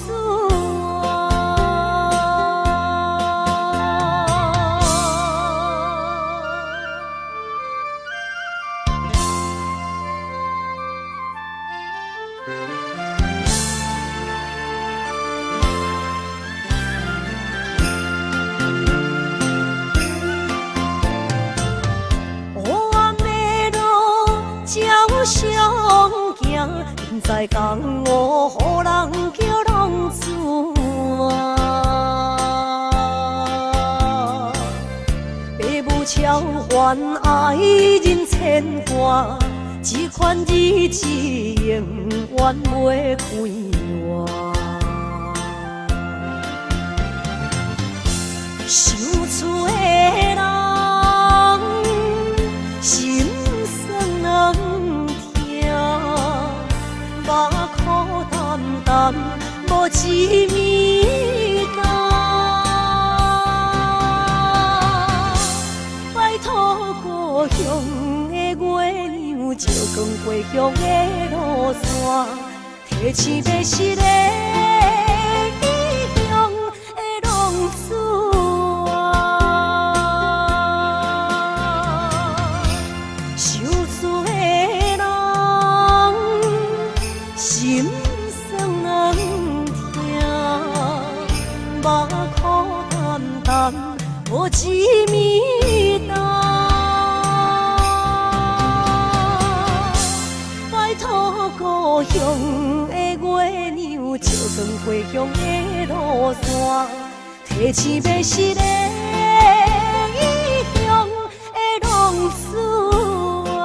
相行，现在江湖，予人叫浪子啊。爸母超凡，爱人牵挂，这款日子永远袂开换。想厝的人，心酸人。目眶淡淡，无一面红。拜托故乡的月亮，照光回乡的路线，提醒要是个异乡的浪子啊。受罪的人。心酸人听，目眶淡淡，无一面红。拜托故乡的月亮，照光回乡的路线，提醒要是个异乡的浪子啊。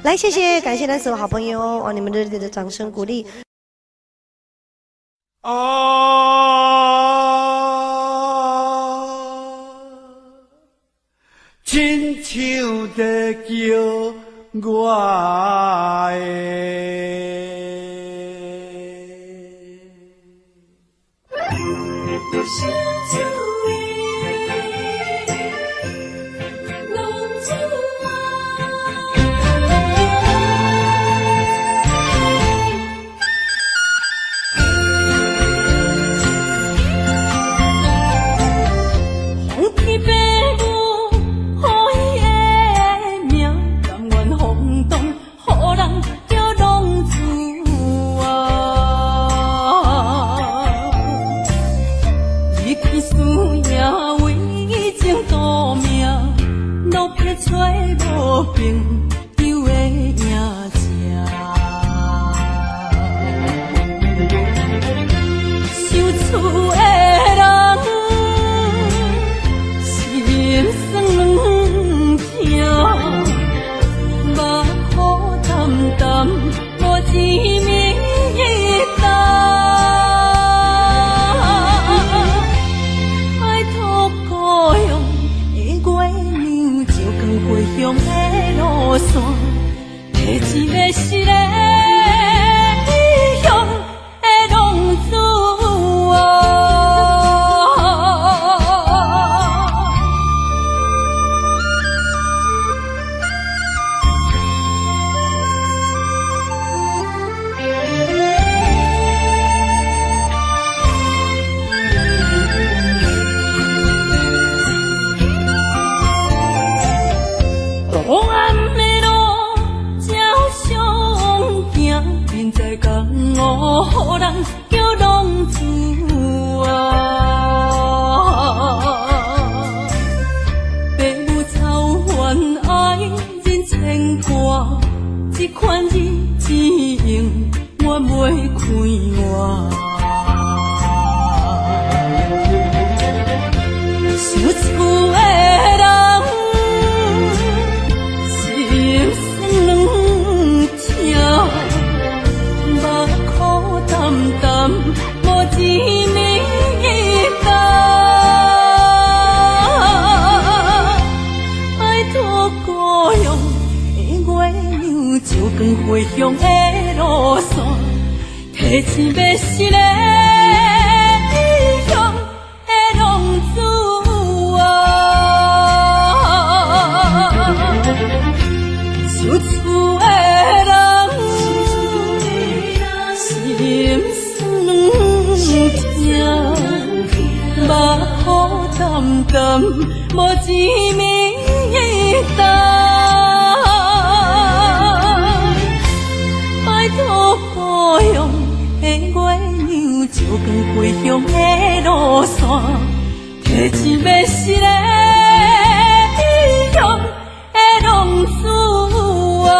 来，谢谢，感谢咱所有好朋友，哇，你们热烈的掌声鼓励。亲像在叫我朋友的影子。受厝的人心酸软痛，目苦淡淡无一明一答。爱托故乡的月亮，照光回乡的路线，提一个失个异乡的浪子啊。黑暗的路，照常行，现在江湖，予人叫浪子啊。父母操怨爱人牵挂，这款日子用我袂开我。受厝的人。心酸软痛，目苦淡淡，无一明一答。爱托故乡的月亮，照光回乡的路线，提一个失个异乡的浪子啊。受厝的人，心酸软痛，目苦淡淡，无一明一答。爱托故乡的月亮，照光回乡的路线，提一个失个异乡的浪子啊。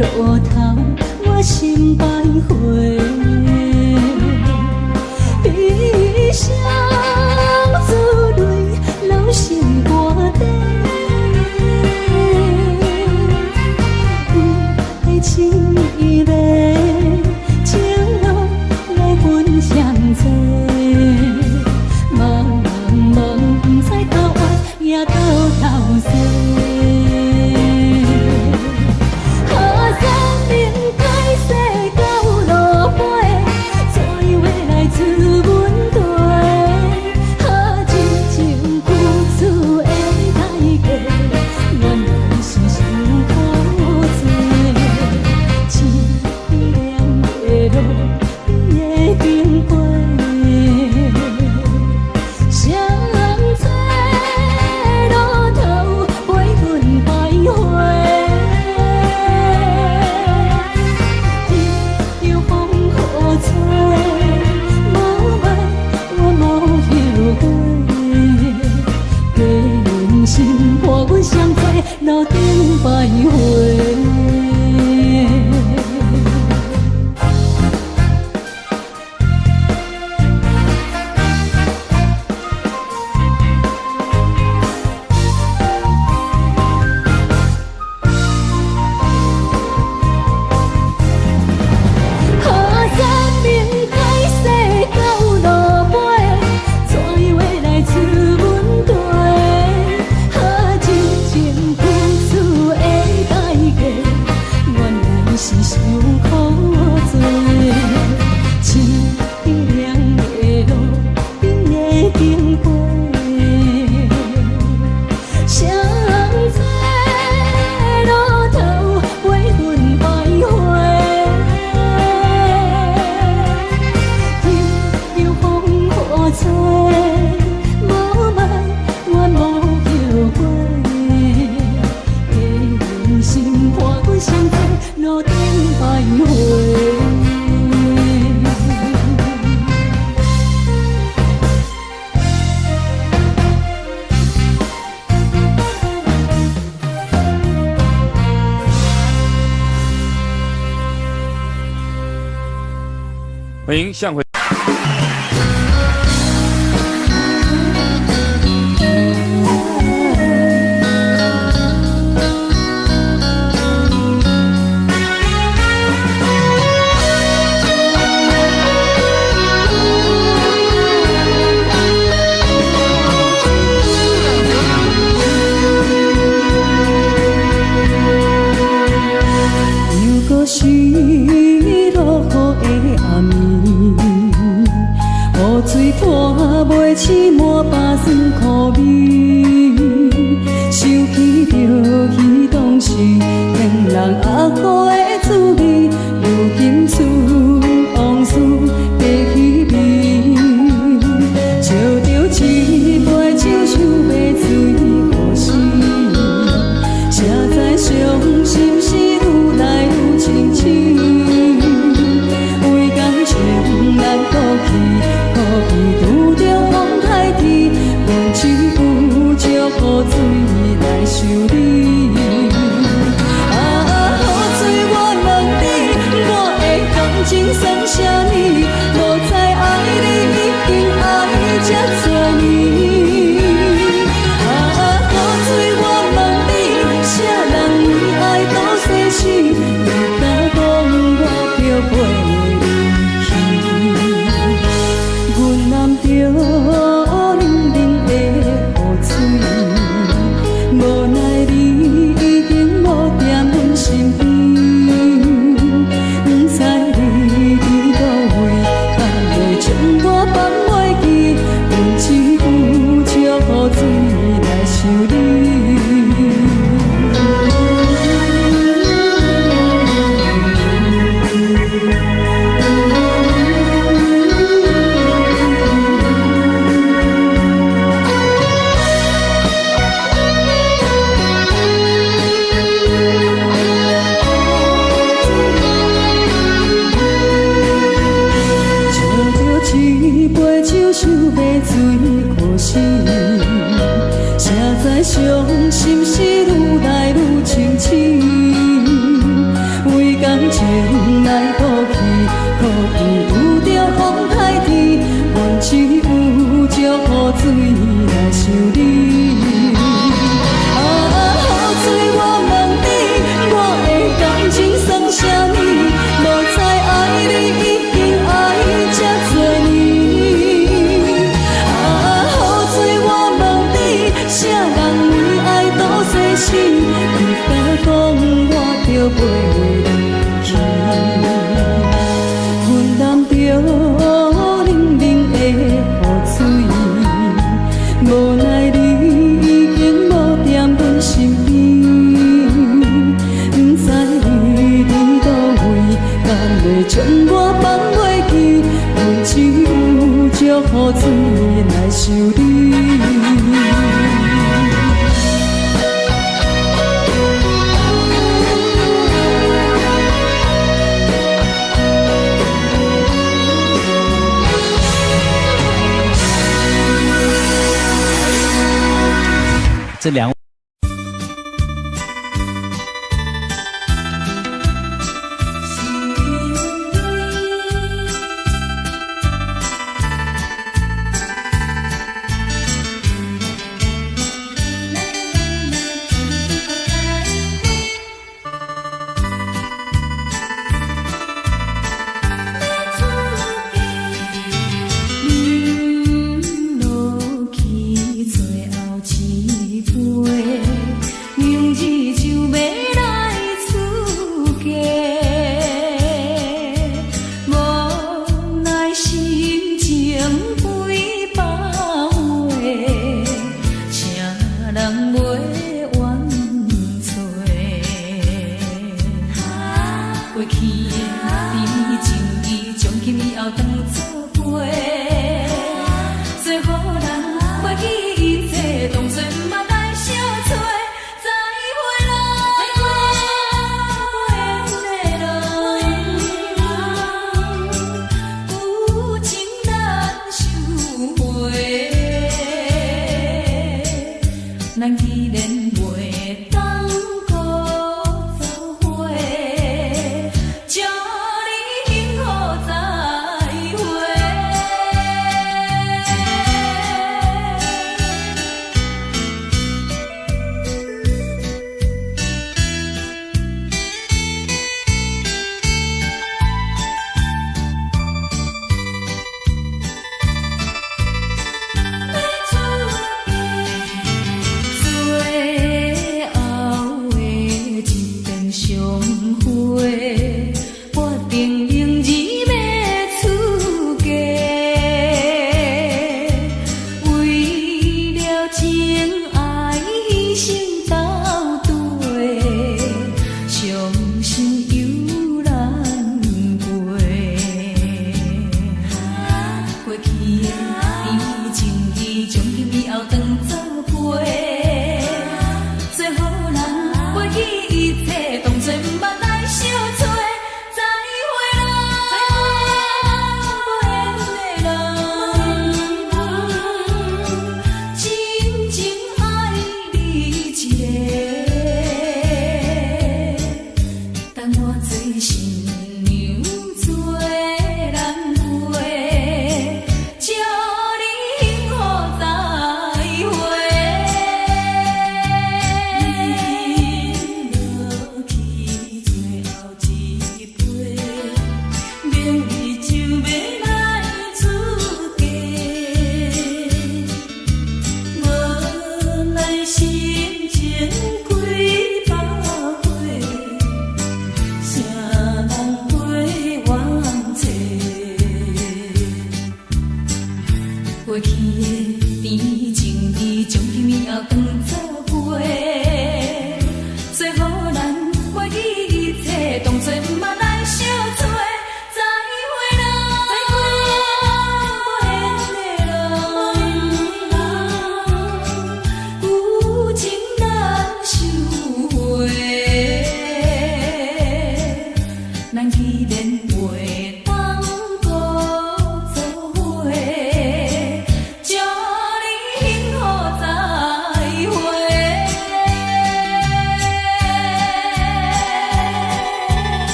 路头，我心徘徊。济，茫茫不知到弯也到头西。好生命开始到路尾，怎样要来自阮地？好真情付出的代价，原来是伤苦多。清凉的路，你的灯花，谁人在路头陪阮徘徊？天有风雨吹，无爱我无后悔。给人心伴阮相随，路顶徘徊。欢迎向回。水看袂起满巴酸苦味，想起着彼当时骗人压苦的滋味，如今思往事白稀微，笑着一杯酒想要醉互死，谁知伤心事愈来愈清醒，为感情难过去。拄着风台天，阮只有借雨水来修理。雨水我问你，我的感情算啥物？无知爱你已经爱这多年。雨水我问你，啥人为爱到生死？你敢讲我着陪？着冷冷的雨水，无奈你已经无在阮身边，不知你伫倒位，敢会将我放袂记？阮只有借雨水来想你。伤心事愈来愈清醒，为感情来倒去，可能拄着风台天，阮只有借雨水来想你。雨水我问你，我的感情算啥物？无知爱你已经爱这多年。手祝雨水来想你。这两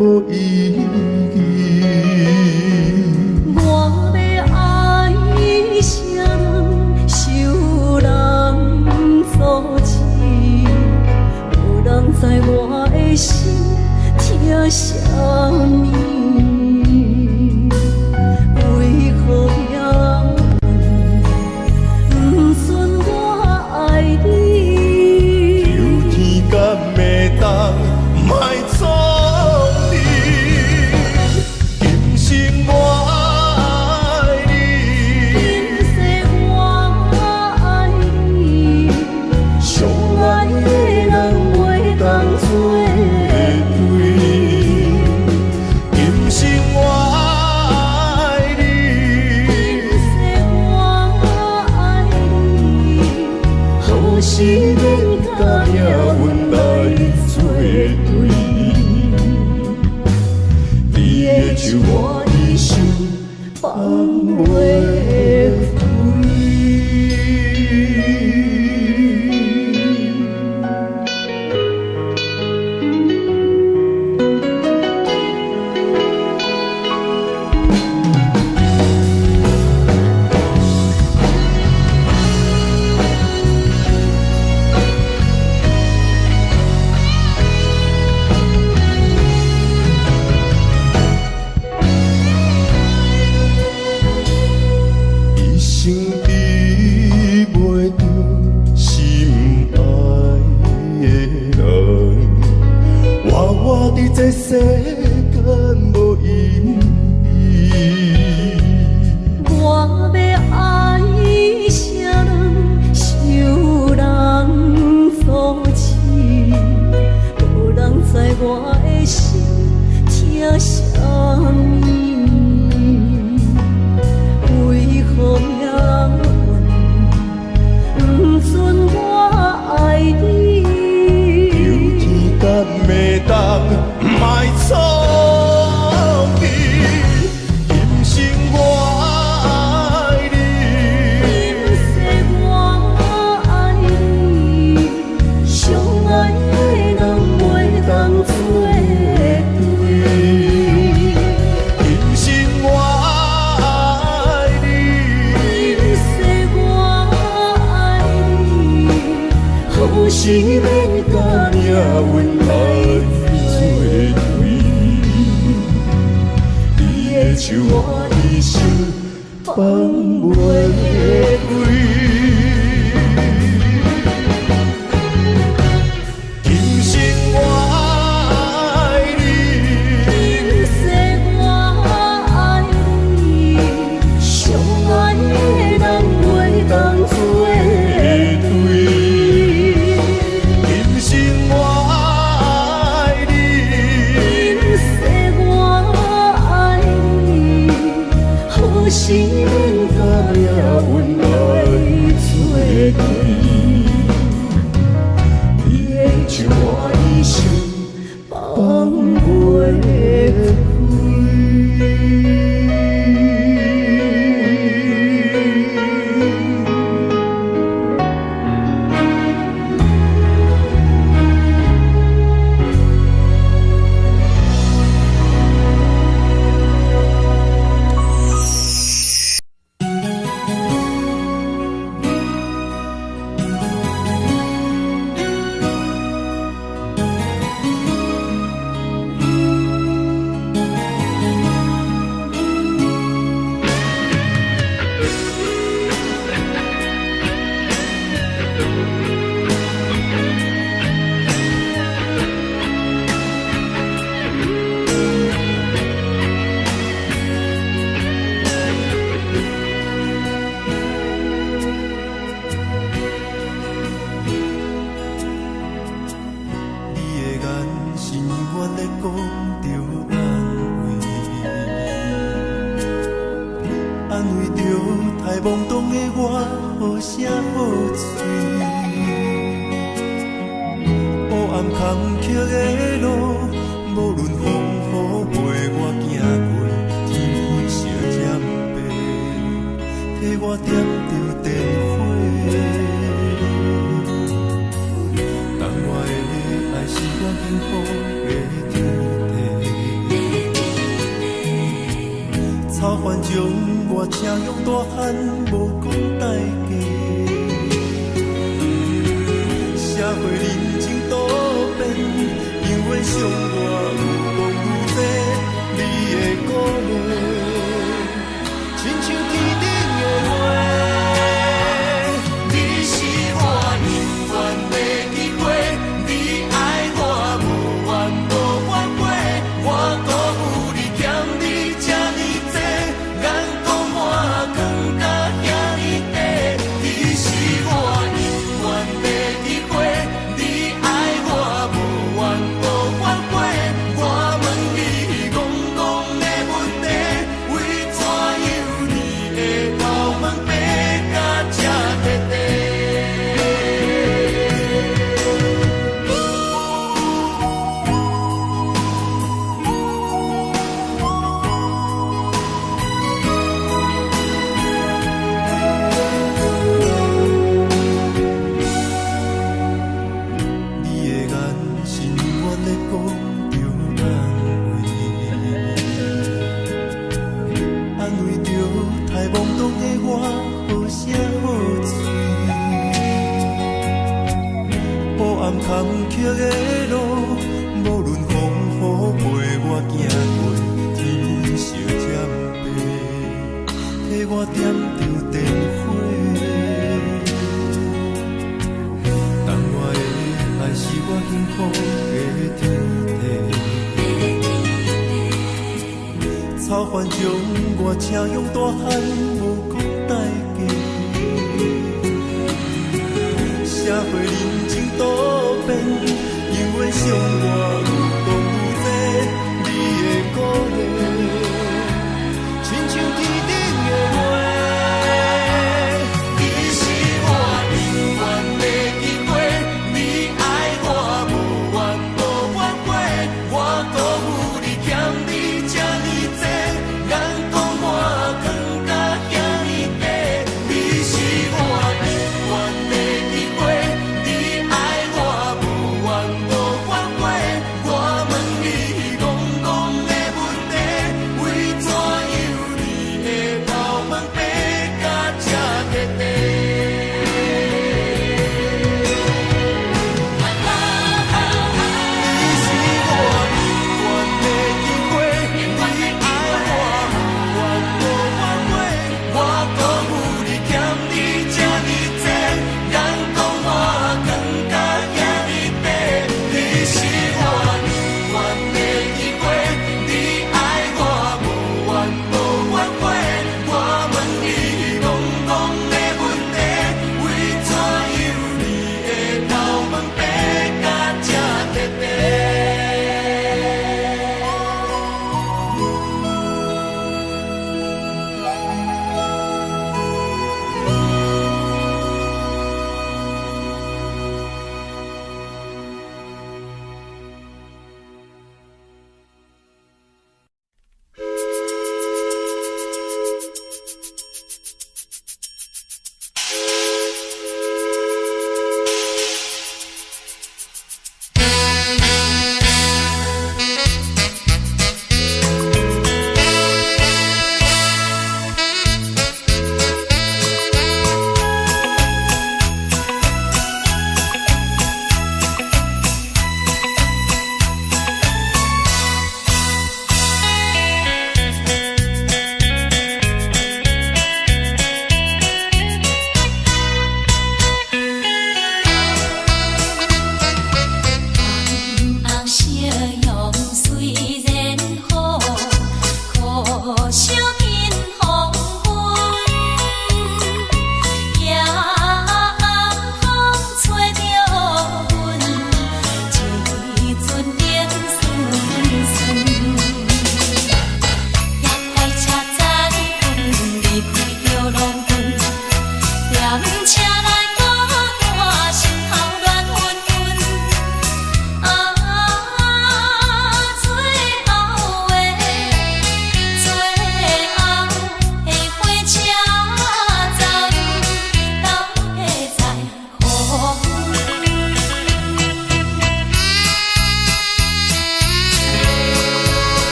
无意义。我要爱谁人，受人阻止，无人知我的心疼啥物。为何也不准我爱你？求天甲袂当莫错你，今生我爱你，今世我爱你，相爱的人袂当做对。今生我爱你，今世我爱你，好时免甲命运来作对。你的手我一生放袂开。一生比袂着心爱的人，活我伫这世间无意义。我要爱谁人，受人阻止，无人知我的心疼啥物。为何命运不准我爱你？求天甲袂当莫错你，今生我爱你，今世我爱你，相爱的人袂当做对。今生我爱你，今世我爱你，好时免甲命运来作对。你的手我一生放袂开。今生我爱你，今世我爱你，相爱的人袂当做对。今生我爱你，今世我爱你，好时免甲命运来作对。你的手我一生放袂坎坷的路，无论风雨陪我行过，天昏小渐白，替我点着灯火。当我的爱是我幸福的天地。草原将我请用大汉，无讲代价。社会人情多变，因为伤我有讲有多，你的鼓励，亲像天顶的花。你是我永远的机会，你爱我无怨无反悔，我辜负你欠你这呢多，眼光满光甲遐呢短。你是我永远的机会，你爱我无怨无反悔，我问你戆戆的问题，为怎样你会头毛白甲这短短？你的眼是永远在讲着安慰着太懵懂的我，好声好嘴。黑暗坎坷的路，无论风雨陪我行过，天烧渐白，替我点着灯火。当我的爱是我幸福的天地，草原将我请用大汉，无讲代价。社会人情多变，因为伤我有讲有多，你的鼓励，亲像天顶的花。你是我永远的机会，你爱我无怨无反悔，我辜负你欠你这呢多，眼光满光甲遐呢短。你是我永远的机会，你爱我无怨无反悔，我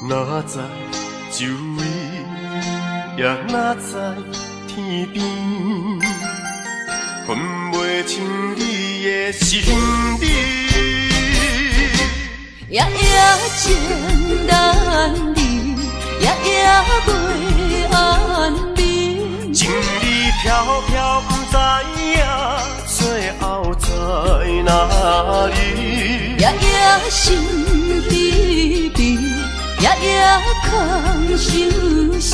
哪知周围，也哪知天边，分袂清你的心理。夜夜情难离，夜夜袂安眠。情意飘飘，不知影最后在哪里。夜夜心悲悲，夜夜空相思。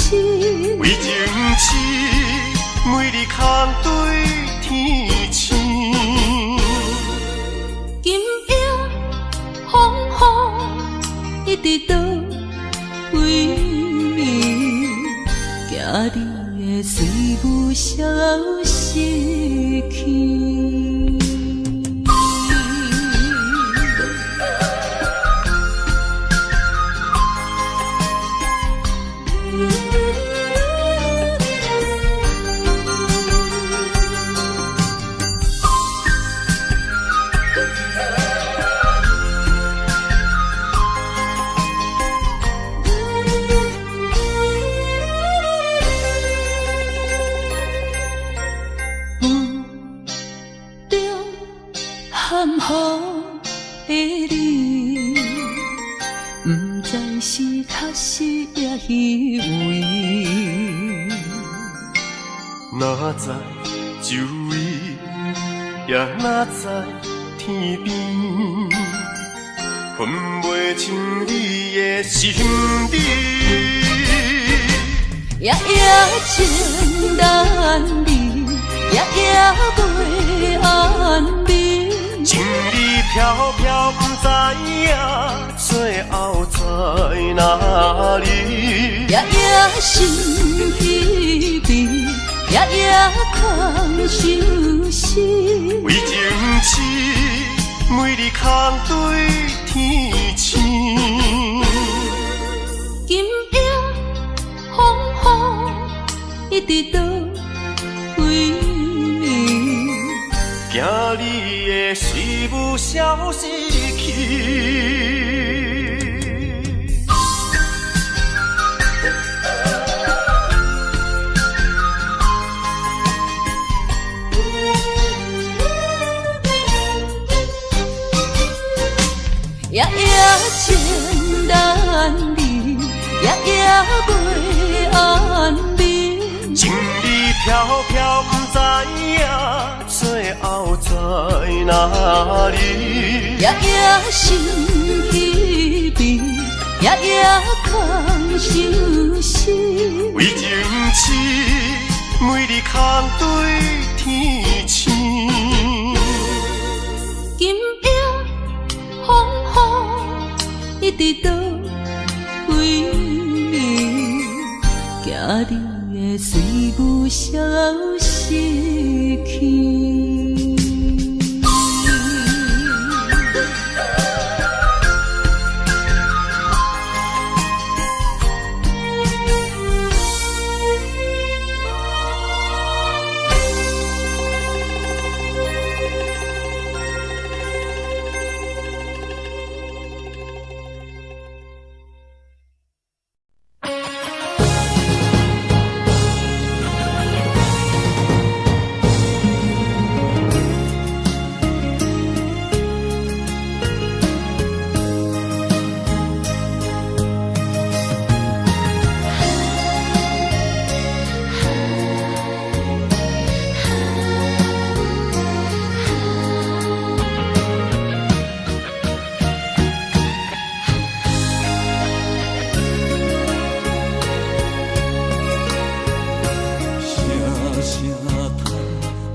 为情痴，每日空对天星。今夜风雨一直到为暝，惊你的随舞消失去。含糊的你，不知是确实也虚伪。哪知周围，也哪知天边，分袂清你的心理。夜夜情难离，夜夜袂安眠。情意飘飘，不知影最后在哪里。夜夜心悲悲，夜夜空相思。为情痴，每日空对天星。今夜风雨一直到为暝，惊你的随舞消失去。夜夜情难离，夜夜袂安眠。情意飘飘，不知影最后在哪里。夜夜心悲悲，夜夜空相思。为情痴，每日空对天星。今夜风雨一直到为暝，惊你的随舞消失去。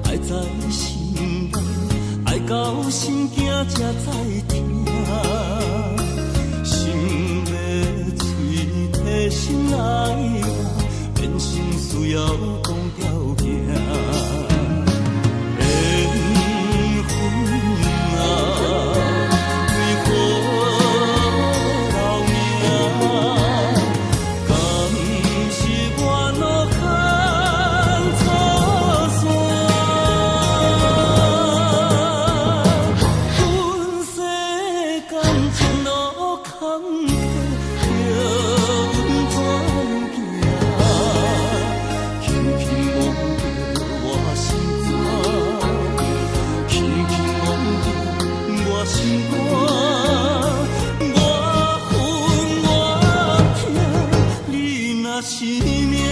才知听，心要嘴替心来听，变成需要讲条命。缘分啊，为何留名？敢是我路牵错线？阮世间前路坎坷。是命。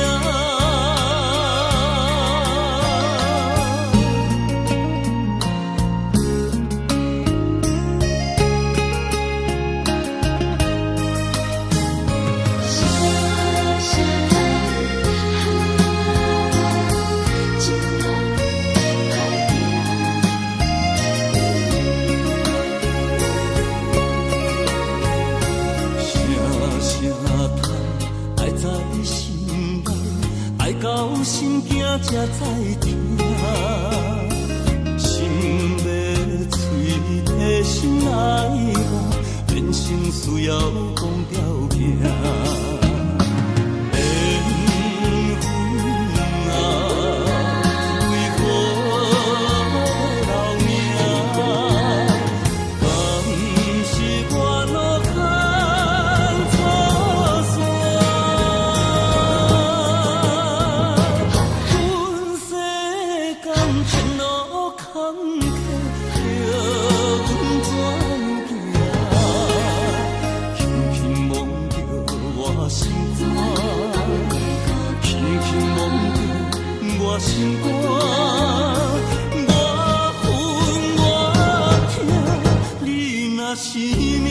到心惊才知听，心要嘴提心来讲，人生需要讲条件。心肝，我恨我痛，你若是命。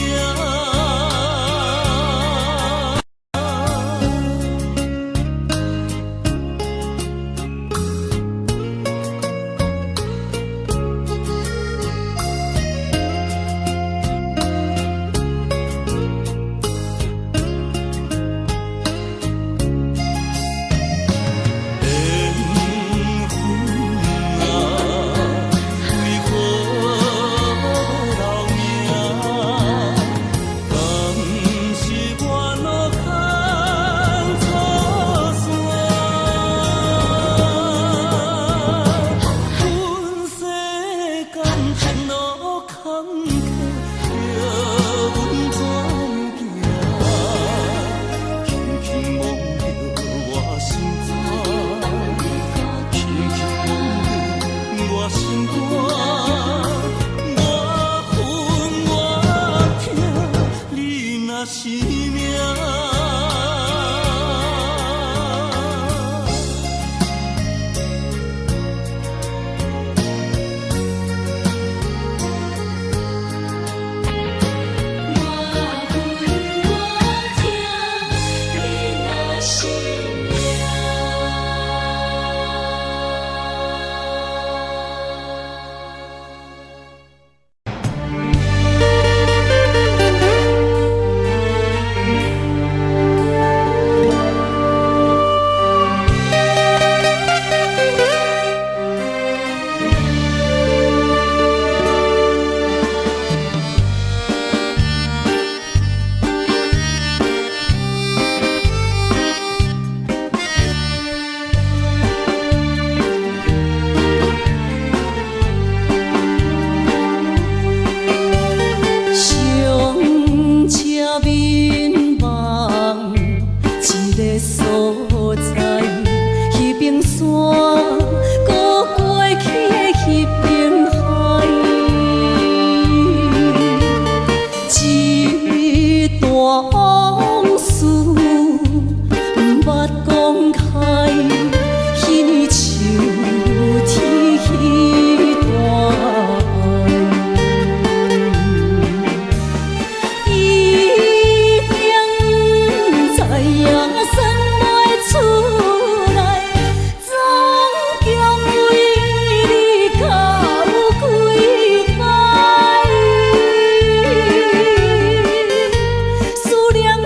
是命。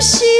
是。